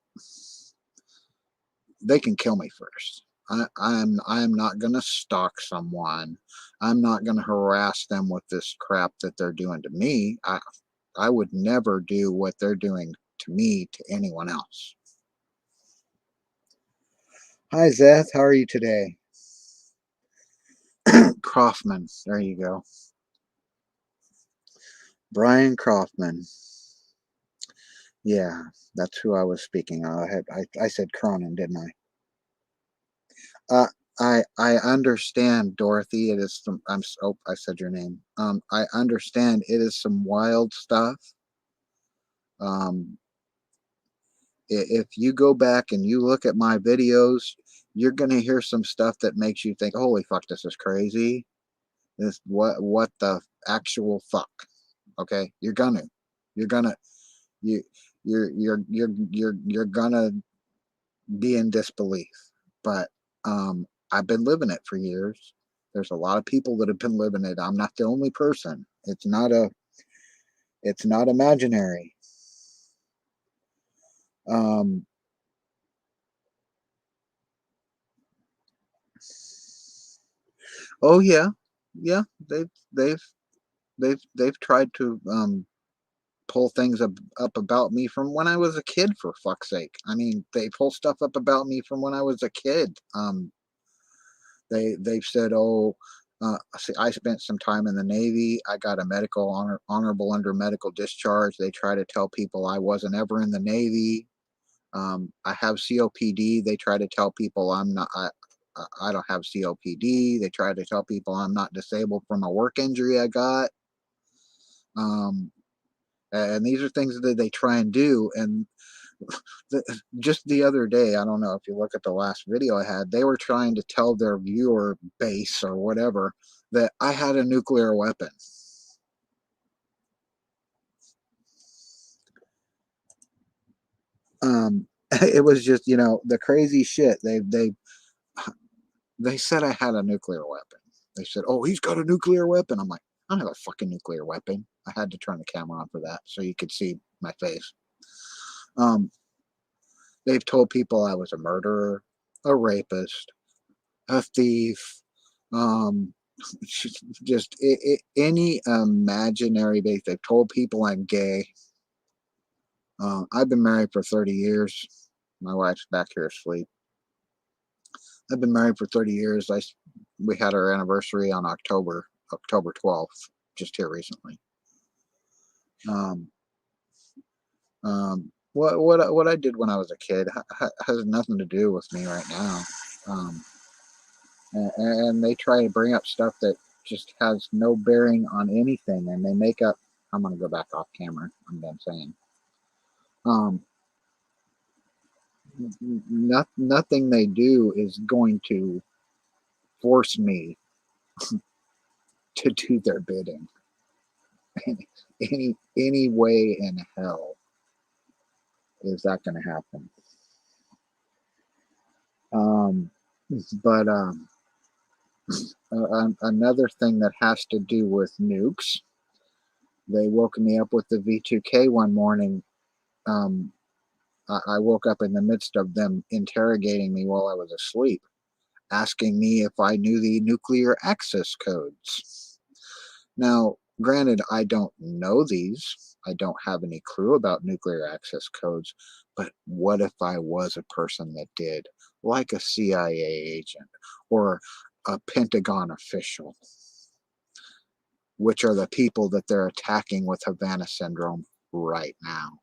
They can kill me first. I'm not going to stalk someone. I'm not going to harass them with this crap that they're doing to me. I would never do what they're doing to me to anyone else. Hi, Zeth. How are you today? Kaufman. There you go. Brian Kaufman. Yeah, that's who I was speaking of. I said Cronin, didn't I? I understand, Dorothy. It is some. Oh, I said your name. I understand. It is some wild stuff. Um, if you go back and you look at my videos, you're gonna hear some stuff that makes you think, "Holy fuck, this is crazy." This what the actual fuck? Okay, you're gonna you you're gonna be in disbelief. But I've been living it for years. There's a lot of people that have been living it. I'm not the only person. It's not imaginary. Um, oh yeah, yeah. They've they've tried to pull things up about me from when I was a kid. For fuck's sake, I mean, they pull stuff up about me from when I was a kid. They've said, oh, see, I spent some time in the Navy. I got a honorable under medical discharge. They try to tell people I wasn't ever in the Navy. I have COPD. They try to tell people I'm not. I don't have COPD. They try to tell people I'm not disabled from a work injury I got. Um, and these are things that they try and do. And just the other day, I don't know if you look at the last video I had, they were trying to tell their viewer base or whatever that I had a nuclear weapon. It was just, the crazy shit. They said I had a nuclear weapon. They said, "Oh, he's got a nuclear weapon." I'm like, "I don't have a fucking nuclear weapon." I had to turn the camera on for that so you could see my face. Um, they've told people I was a murderer, a rapist, a thief, um, just any imaginary base. They've told people I'm gay. I've been married for 30 years. My wife's back here asleep. I've been married for 30 years. We had our anniversary on October 12th, just here recently. Um, what I did when I was a kid has nothing to do with me right now. Um, and they try to bring up stuff that just has no bearing on anything, and they make up. I'm gonna go back off camera. I'm done saying. Um, Nothing they do is going to force me to do their bidding. Any way in hell is that going to happen? Um, but Another thing that has to do with nukes. They woke me up with the V2K one morning. I woke up in the midst of them interrogating me while I was asleep, asking me if I knew the nuclear access codes. Now, granted, I don't know these. I don't have any clue about nuclear access codes, but what if I was a person that did, like a CIA agent or a Pentagon official, which are the people that they're attacking with Havana syndrome right now?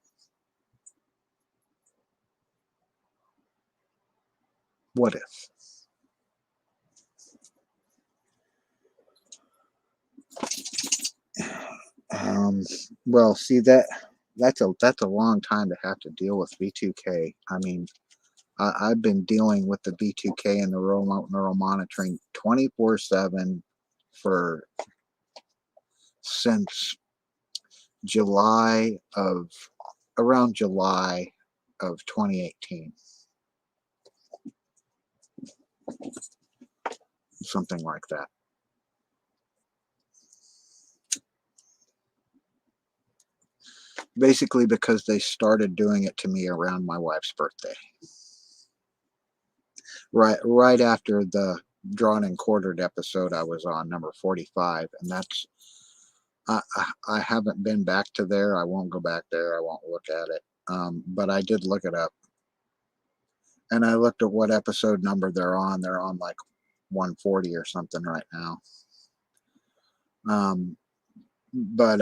What if? Um, well, see that's a long time to have to deal with V2K. I mean, I've been dealing with the V2K and the remote neural monitoring 24/7 for since July of around July of 2018, something like that. Basically, because they started doing it to me around my wife's birthday, right after the drawn and quartered episode I was on, number 45, and that's I haven't been back to there. I won't go back there. I won't look at it. But I did look it up, and I looked at what episode number they're on. They're on like 140 or something right now. But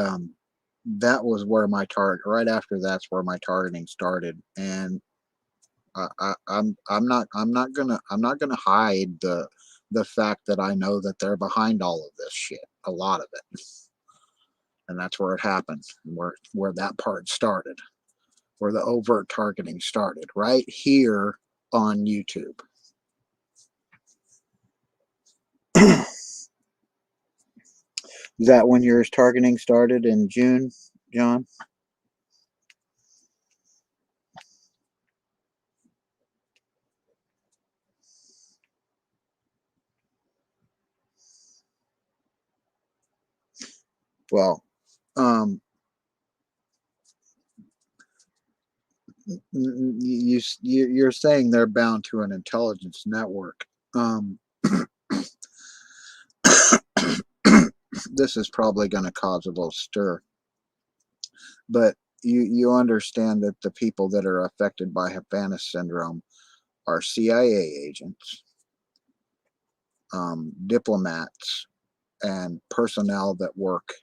that was where my target. Right after that's where my targeting started, and I'm not gonna hide the fact that I know that they're behind all of this shit. A lot of it, and that's where it happened, where that part started, where the overt targeting started, right here on YouTube. Is that when your targeting started in June, John? Well, you're saying they're bound to an intelligence network. This is probably going to cause a little stir, but you understand that the people that are affected by Havana syndrome are CIA agents, diplomats, and personnel that work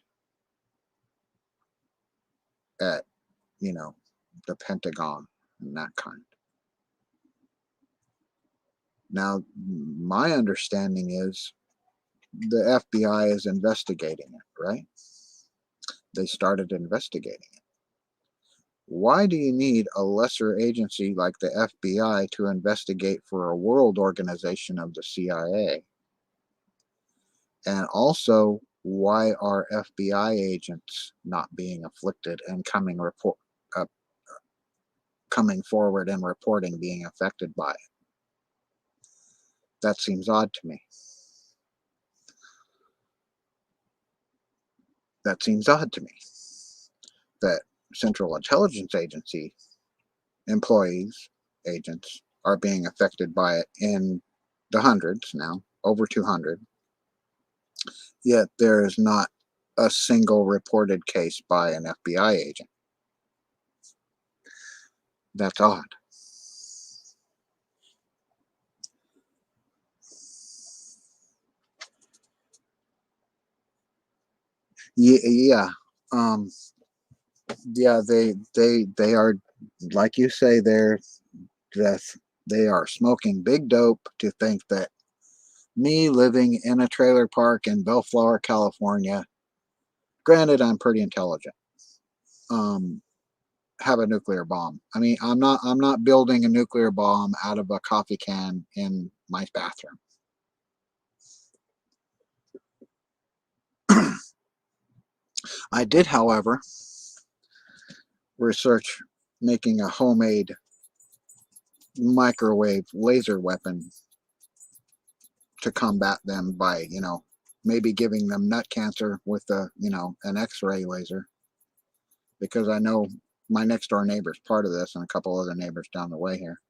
at, you know, the Pentagon and that kind. Now, my understanding is the FBI is investigating it, right? They started investigating it. Why do you need a lesser agency like the FBI to investigate for a world organization of the CIA? And also, why are FBI agents not being afflicted and uh, coming forward and reporting being affected by it? That seems odd to me. That seems odd to me. That Central Intelligence Agency employees, agents, are being affected by it in the hundreds now, over 200. Yet there is not a single reported case by an FBI agent. That's odd. Yeah. Um, yeah, they are, like you say, they are smoking big dope to think that me living in a trailer park in Bellflower, California, granted I'm pretty intelligent, um, have a nuclear bomb. I mean, I'm not building a nuclear bomb out of a coffee can in my bathroom. I did, however, research making a homemade microwave laser weapon to combat them by, maybe giving them nut cancer with an X-ray laser, because I know my next door neighbor's part of this and a couple other neighbors down the way here.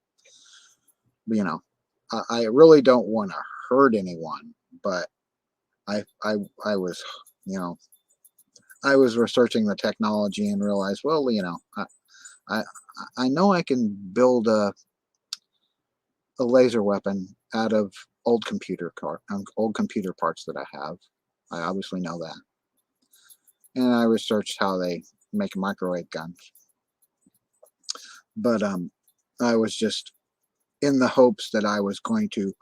You know, I really don't want to hurt anyone, but I was, you know, I was researching the technology and realized, well, I I know I can build a laser weapon out of old computer parts that I have. I obviously know that, and I researched how they make microwave guns. But I was just in the hopes that I was going to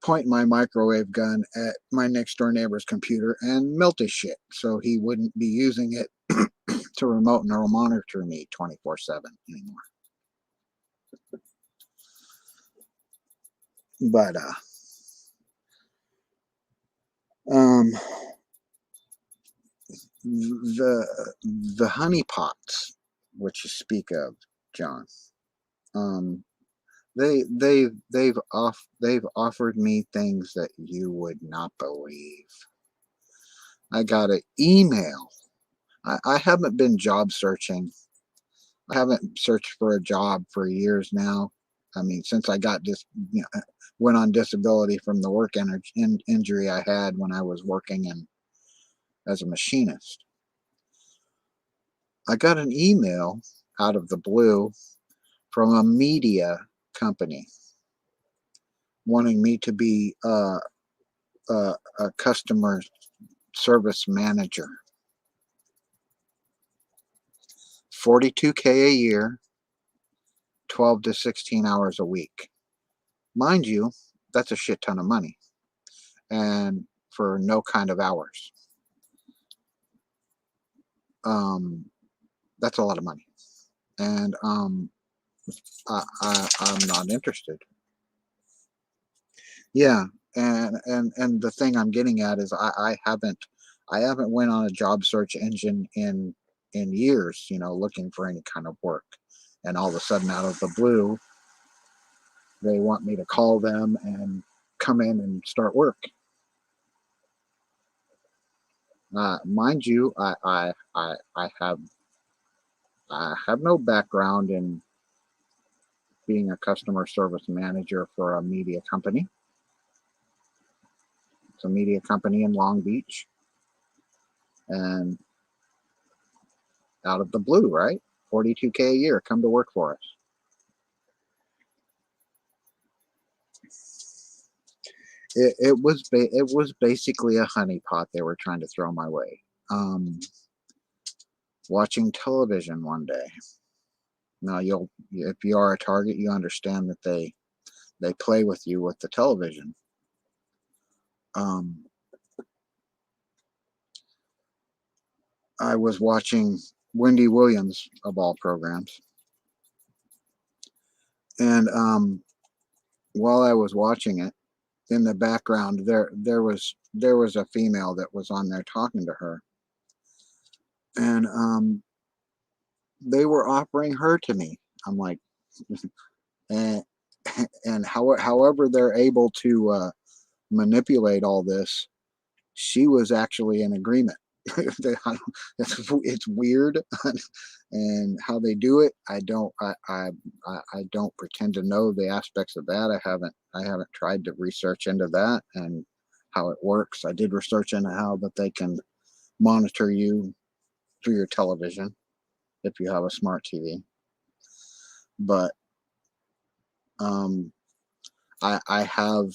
point my microwave gun at my next door neighbor's computer and melt his shit, so he wouldn't be using it to remote neural monitor me 24/7 anymore. But um, the honeypots, which you speak of, John, um, they've offered me things that you would not believe. I got an email. I haven't been job searching. I haven't searched for a job for years now. I mean, since I got went on disability from the work injury I had when I was working as a machinist. I got an email out of the blue from a media company wanting me to be a customer service manager. 42K a year, 12 to 16 hours a week. Mind you, that's a shit ton of money, and for no kind of hours. Um, that's a lot of money, and I'm not interested. Yeah, and the thing I'm getting at is I haven't went on a job search engine in years, looking for any kind of work, and all of a sudden, out of the blue, they want me to call them and come in and start work. Mind you, I have no background in being a customer service manager for a media company. It's a media company in Long Beach, and out of the blue, right? 42K a year, come to work for us. It was basically a honeypot they were trying to throw my way. Um, Watching television one day. Now, if you are a target, you understand that they play with you with the television. Um, I was watching Wendy Williams, of all programs, and while I was watching it, in the background there was a female that was on there talking to her, and they were offering her to me. I'm like, and however they're able to manipulate all this, she was actually in agreement. It's weird, and how they do it. I don't pretend to know the aspects of that. I haven't tried to research into that and how it works. I did research into how that they can monitor you through your television if you have a smart TV. But um, I have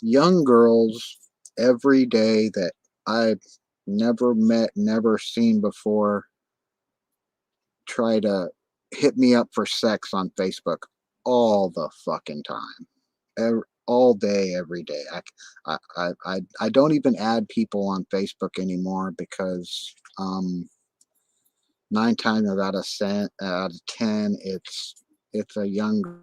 young girls every day that I've never met, never seen before, try to hit me up for sex on Facebook all the fucking time, all day, every day. I don't even add people on Facebook anymore because 9 times out of 10, it's a young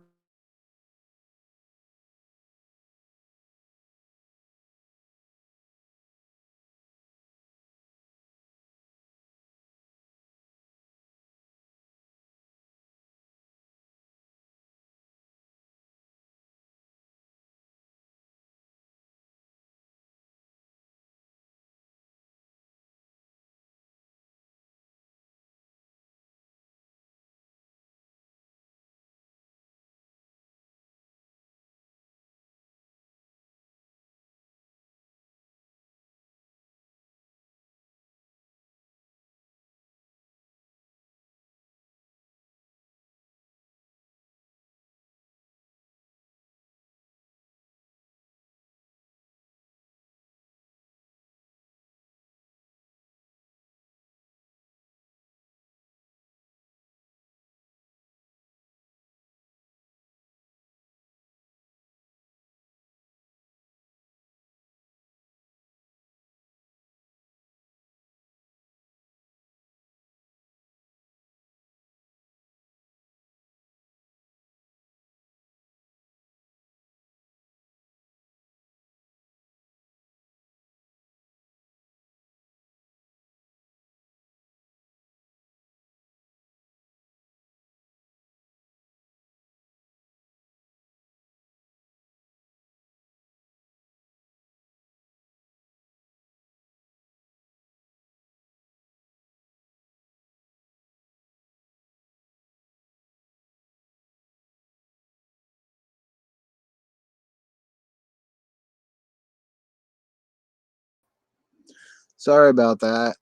Sorry about that.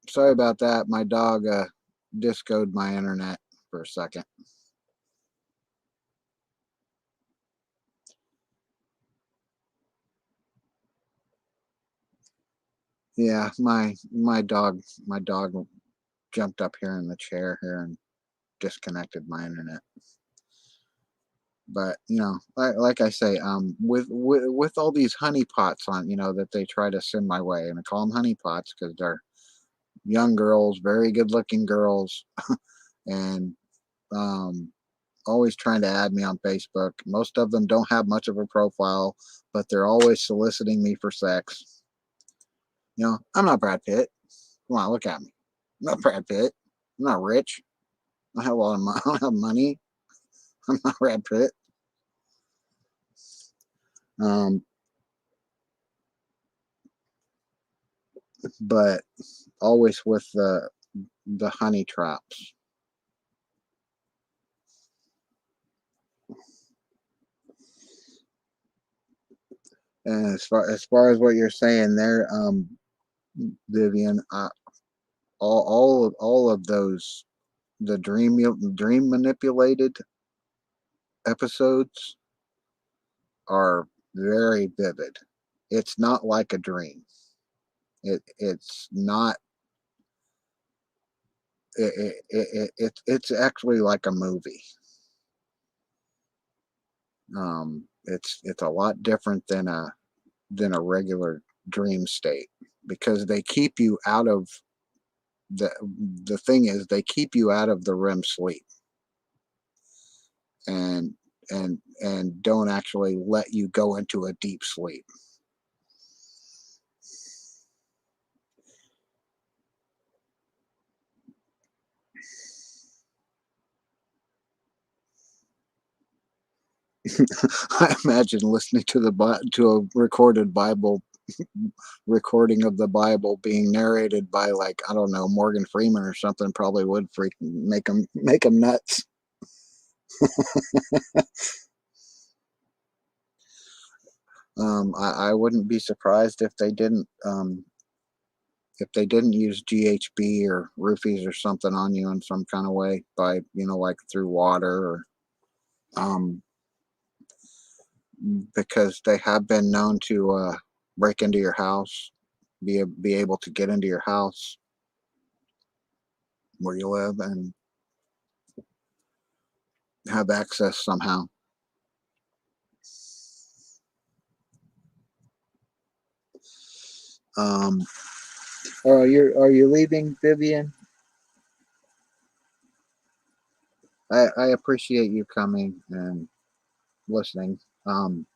Sorry about that. My dog discoed my internet for a second. Yeah, my dog jumped up here in the chair here and disconnected my internet. But like I say, with all these honey pots on, that they try to send my way, and I call them honey pots because they're young girls, very good looking girls, and um, always trying to add me on Facebook. Most of them don't have much of a profile, but they're always soliciting me for sex. I'm not Brad Pitt. Come on, look at me. I'm not Brad Pitt. I'm not rich. I have a lot of money. I don't have money. I'm not Brad Pitt. Um, but always with the honey traps. And as far as what you're saying there, Vivian, all of those the dream manipulated episodes are very vivid. It's not like a dream. It's not. It's actually like a movie. It's a lot different than a regular dream state because they keep you out of the the thing is they keep you out of the REM sleep and and don't actually let you go into a deep sleep. I imagine listening to to a recorded Bible recording of the Bible being narrated by, like, I don't know, Morgan Freeman or something probably would freak make them nuts. I wouldn't be surprised if they didn't use GHB or roofies or something on you in some kind of way by, like through water or um because they have been known to break into your house, be able to get into your house where you live and have access somehow. Um, are you leaving, Vivian? I appreciate you coming and listening. Um,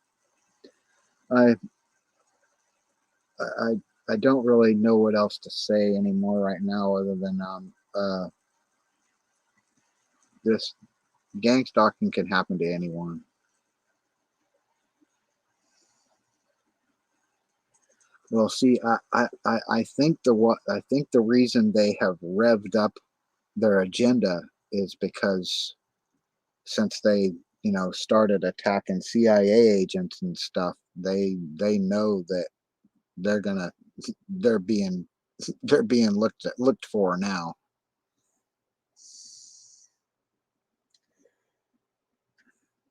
I I I don't really know what else to say anymore right now, other than this gang stalking can happen to anyone. Well, see, I think the reason they have revved up their agenda is because since they started attacking CIA agents and stuff, they know that they're gonna they're being they're being looked for now.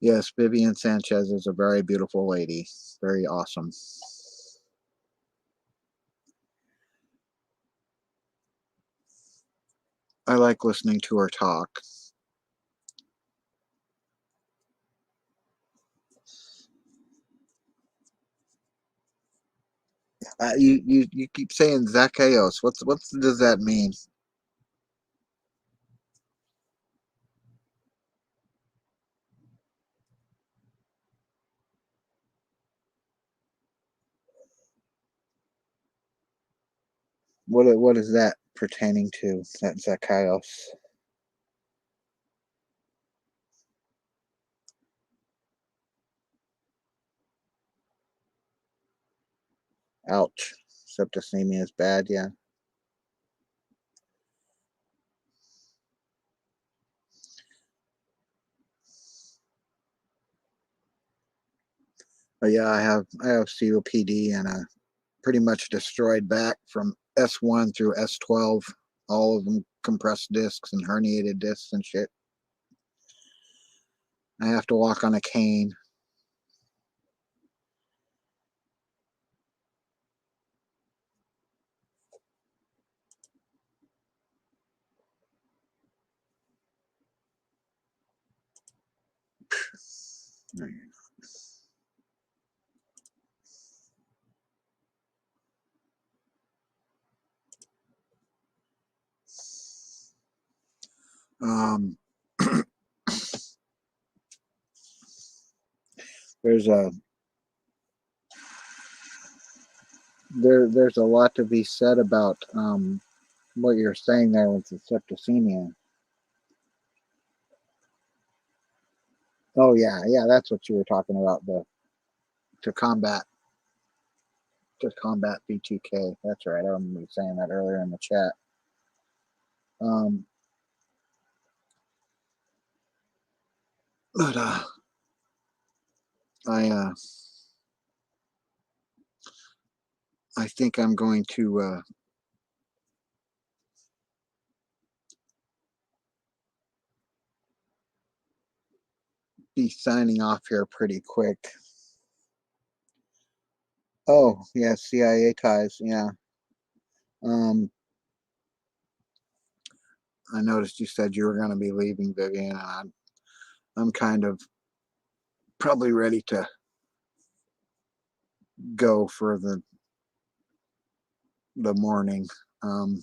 Yes, Vivian Sanchez is a very beautiful lady, very awesome. I like listening to her talk. You keep saying Zacchaeus. What does that mean? What is that pertaining to? That Zacchaeus? Ouch. Septicemia is bad. Yeah. But yeah, I have COPD and a pretty much destroyed back from S1 through S12, all of them compressed discs and herniated discs and shit. I have to walk on a cane. Um, there's a there's a lot to be said about what you're saying there with the septicemia. Oh yeah, yeah, that's what you were talking about, the to combat B2K. That's right. I remember you saying that earlier in the chat. Um, but I I think I'm going to be signing off here pretty quick. Oh yeah, CIA ties. Yeah. Um, I noticed you said you were going to be leaving, Vivian, and I'm kind of probably ready to go for the morning. Um,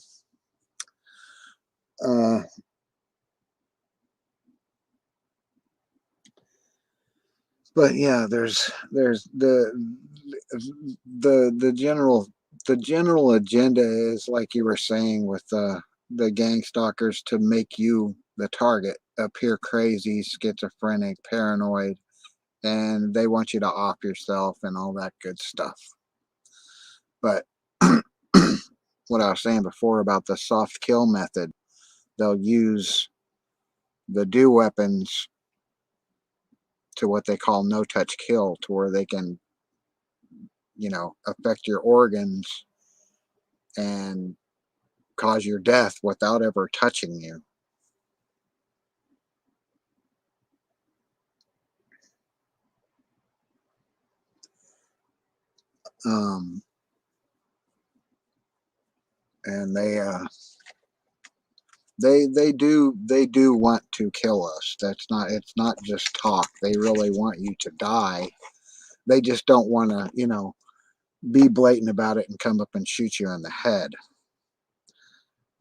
uh, but yeah, there's the general agenda is like you were saying with the gang stalkers to make you the target, appear crazy, schizophrenic, paranoid, and they want you to off yourself and all that good stuff. But what I was saying before about the soft kill method, they'll use the do weapons to what they call no touch kill, to where they can, affect your organs and cause your death without ever touching you. Um, and they do want to kill us. It's not just talk. They really want you to die. They just don't want to, be blatant about it and come up and shoot you in the head.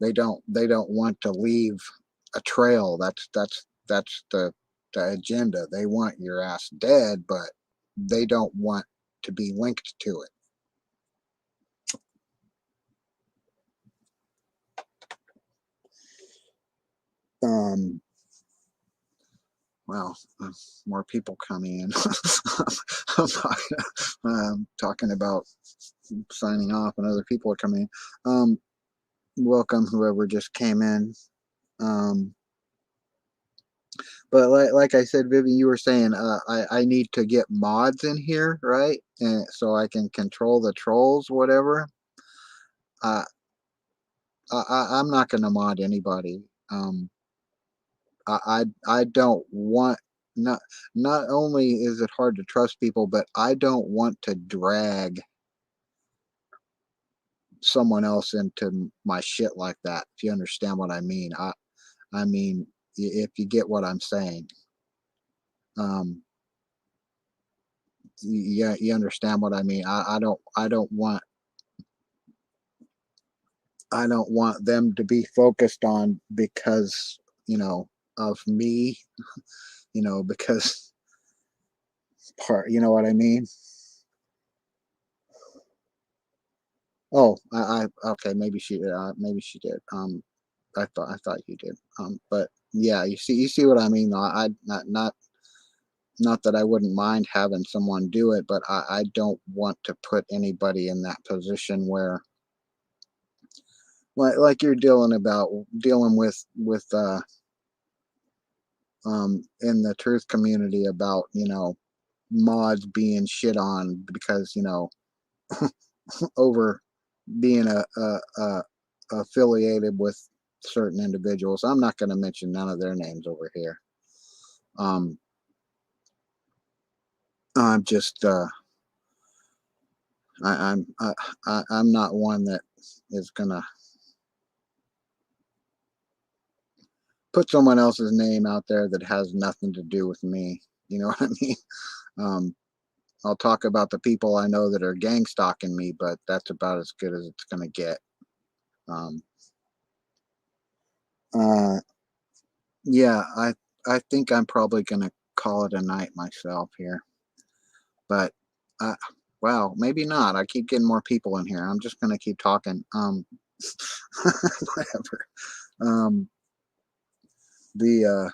They don't want to leave a trail. That's the agenda. They want your ass dead, but they don't want to be linked to it. Um, well, more people coming in. I'm talking about signing off, and other people are coming in. Welcome, whoever just came in. Um, but like I said, Vivian, you were saying I need to get mods in here, right? And so I can control the trolls, whatever. Uh, I'm not going to mod anybody. I don't want, not not only is it hard to trust people, but I don't want to drag someone else into my shit like that. If you understand what I mean, I mean, if you get what I'm saying, um, yeah, you understand what I mean. I don't want them to be focused on because of me, because you know what I mean. Oh, okay, maybe she did. I thought you did. But yeah, you see what I mean. Though. Not that I wouldn't mind having someone do it, but I don't want to put anybody in that position where, like you're dealing with in the truth community about mods being shit on because over being affiliated with certain individuals. I'm not going to mention none of their names over here. Um, I'm just I'm not one that is gonna put someone else's name out there that has nothing to do with me. You know what I mean? Um, I'll talk about the people I know that are gang stalking me, but that's about as good as it's gonna get. Um, uh, yeah, I think I'm probably gonna call it a night myself here, but uh, wow, maybe not. I keep getting more people in here. I'm just gonna keep talking. Whatever. Um, the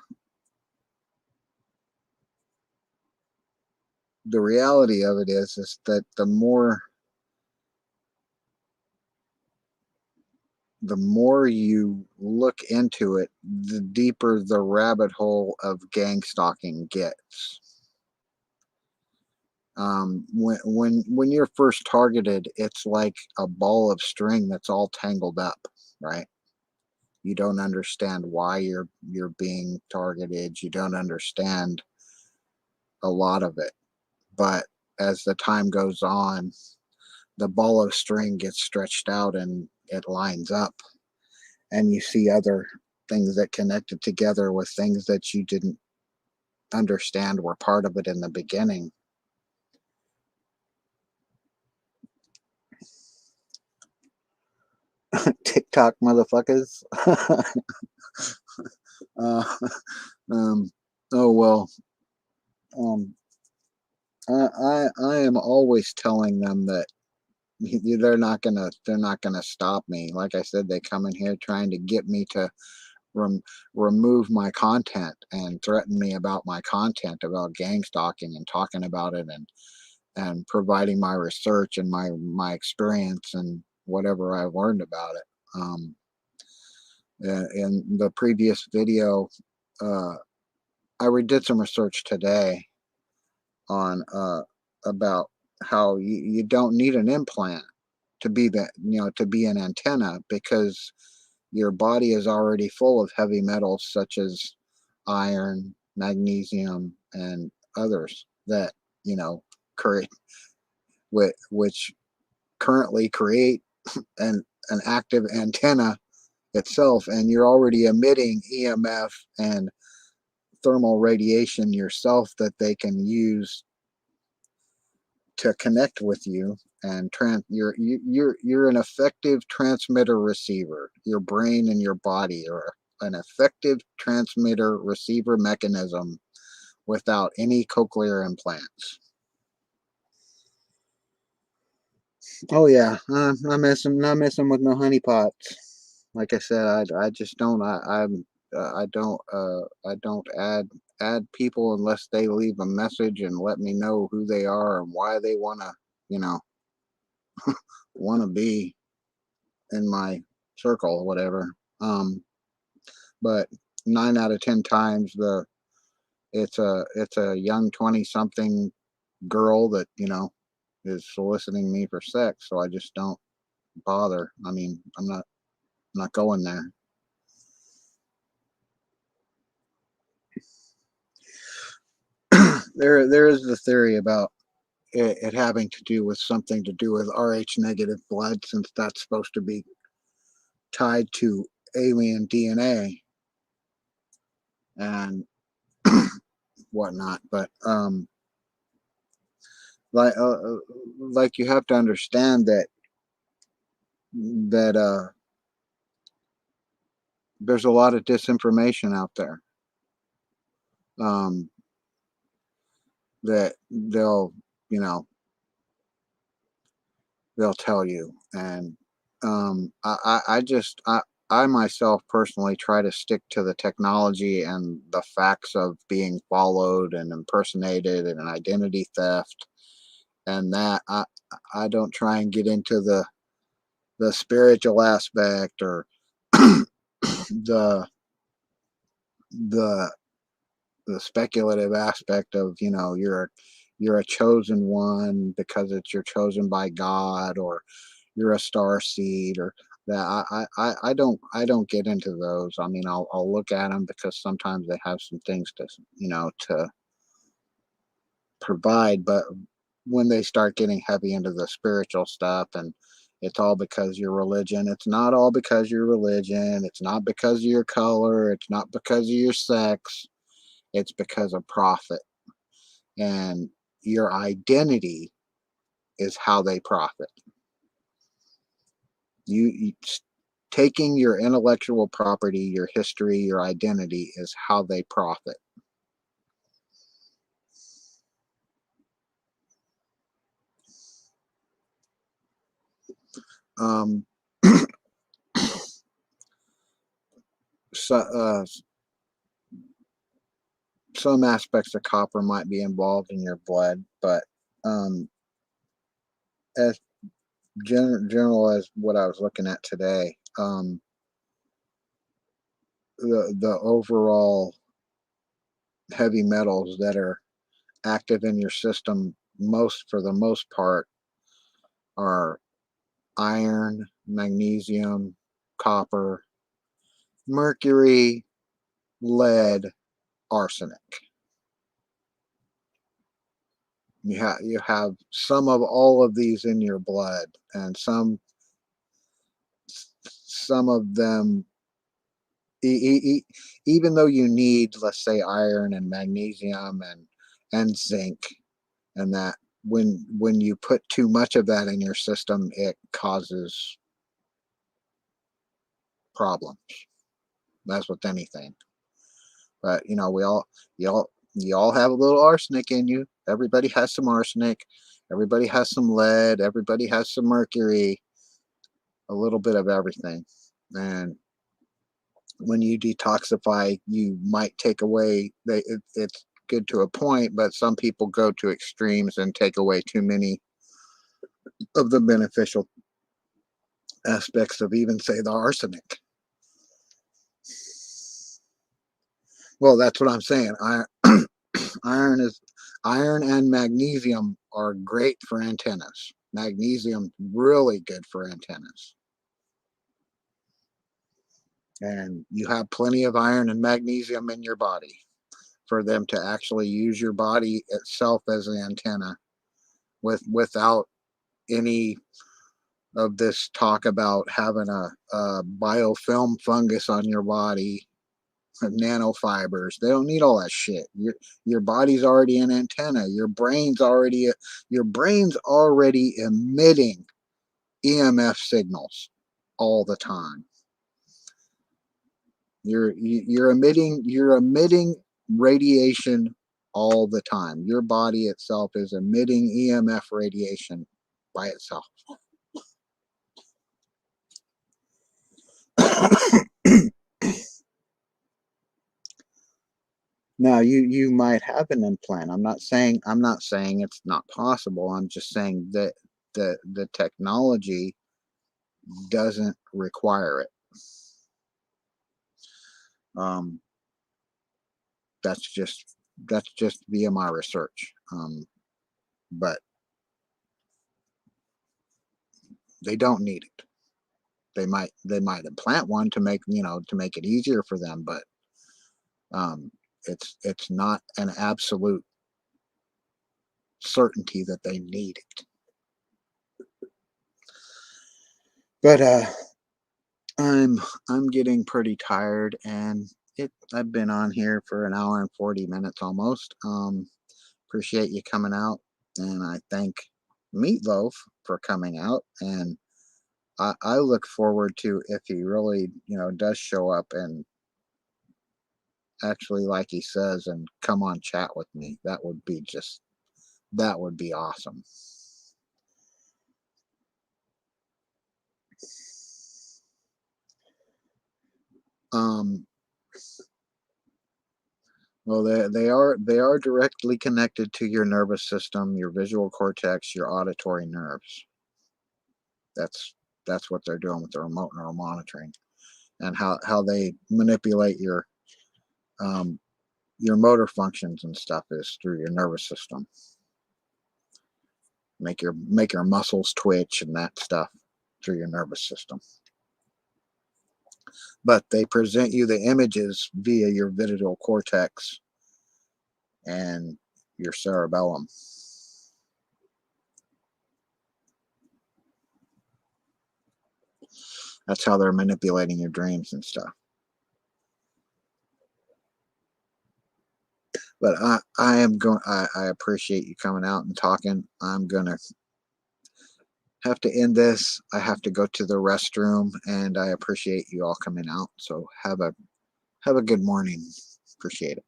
the reality of it is that the more you look into it, the deeper the rabbit hole of gang stalking gets. When you're first targeted, it's like a ball of string that's all tangled up, right? You don't understand why you're being targeted. You don't understand a lot of it. But as the time goes on, the ball of string gets stretched out and it lines up, and you see other things that connected together with things that you didn't understand were part of it in the beginning. TikTok motherfuckers. uh, um, oh well. Um, I am always telling them that they're not gonna stop me. Like I said, they come in here trying to get me to rem- remove my content and threaten me about my content about gang stalking and talking about it and providing my research and my experience and whatever I've learned about it. In the previous video, uh, I redid some research today on about how you don't need an implant to be to be an antenna, because your body is already full of heavy metals such as iron, magnesium, and others that you know create which currently create an active antenna itself, and you're already emitting EMF and thermal radiation yourself that they can use to connect with you. And you're an effective transmitter receiver. Your brain and your body are an effective transmitter receiver mechanism without any cochlear implants. Oh yeah, not messing with no honeypots. Like I said, I just don't. I don't add people unless they leave a message and let me know who they are and why they you know, wanna be in my circle, whatever. But 9 out of 10 times it's a young 20 something girl that is soliciting me for sex, so I just don't bother. I mean, I'm not going there. There is the theory about it having to do with something to do with Rh negative blood, since that's supposed to be tied to alien DNA and whatnot. But like like you have to understand that there's a lot of disinformation out there, um, that you know they'll tell you. And I myself personally try to stick to the technology and the facts of being followed and impersonated and identity theft, and that I don't try and get into the spiritual aspect or the the the speculative aspect of you're a chosen one because it's you're chosen by God, or you're a star seed or that. I don't get into those. I mean, I'll look at them because sometimes they have some things to, to provide, but when they start getting heavy into the spiritual stuff and it's all because your religion, it's not all because your religion, it's not because of your color, it's not because of your sex, it's because of profit. And your identity is how they profit. You taking your intellectual property, your history, your identity is how they profit. Um, so, some aspects of copper might be involved in your blood, but um, as general as what I was looking at today, the overall heavy metals that are active in your system, for the most part, are iron, magnesium, copper, mercury, lead, arsenic. You have some of all of these in your blood, and some of them, even though you need, let's say, iron and magnesium and zinc, and that when you put too much of that in your system, it causes problems. That's with anything. But you all have a little arsenic in you. Everybody has some arsenic. Everybody has some lead. Everybody has some mercury. A little bit of everything. And when you detoxify, you might take away. It's good to a point, but some people go to extremes and take away too many of the beneficial aspects of, even say, the arsenic. Well, that's what I'm saying. Iron is iron and magnesium are great for antennas. Magnesium really good for antennas. And you have plenty of iron and magnesium in your body for them to actually use your body itself as an antenna without any of this talk about having a biofilm fungus on your body, nanofibers. They don't need all that shit. Your body's already an antenna. Your brain's already emitting EMF signals all the time. You're emitting radiation all the time. Your body itself is emitting EMF radiation by itself. Now you might have an implant. I'm not saying it's not possible. I'm just saying that the technology doesn't require it. Um, that's just via my research. But they don't need it. They might implant one to make to make it easier for them, but it's not an absolute certainty that they need it. But I'm getting pretty tired, and I've been on here for an hour and 40 minutes almost. Appreciate you coming out, and I thank Meatloaf for coming out, and I look forward to, if he really does show up and actually, like he says, and come on chat with me. That would be awesome. Um, well, they are directly connected to your nervous system, your visual cortex, your auditory nerves. That's what they're doing with the remote neural monitoring, and how they manipulate um, your motor functions and stuff is through your nervous system. Make your muscles twitch and that stuff. through your nervous system. But they present you the images via your visual cortex and your cerebellum. That's how they're manipulating your dreams and stuff. But I appreciate you coming out and talking. I'm gonna have to end this. I have to go to the restroom, and I appreciate you all coming out. So have a good morning. Appreciate it.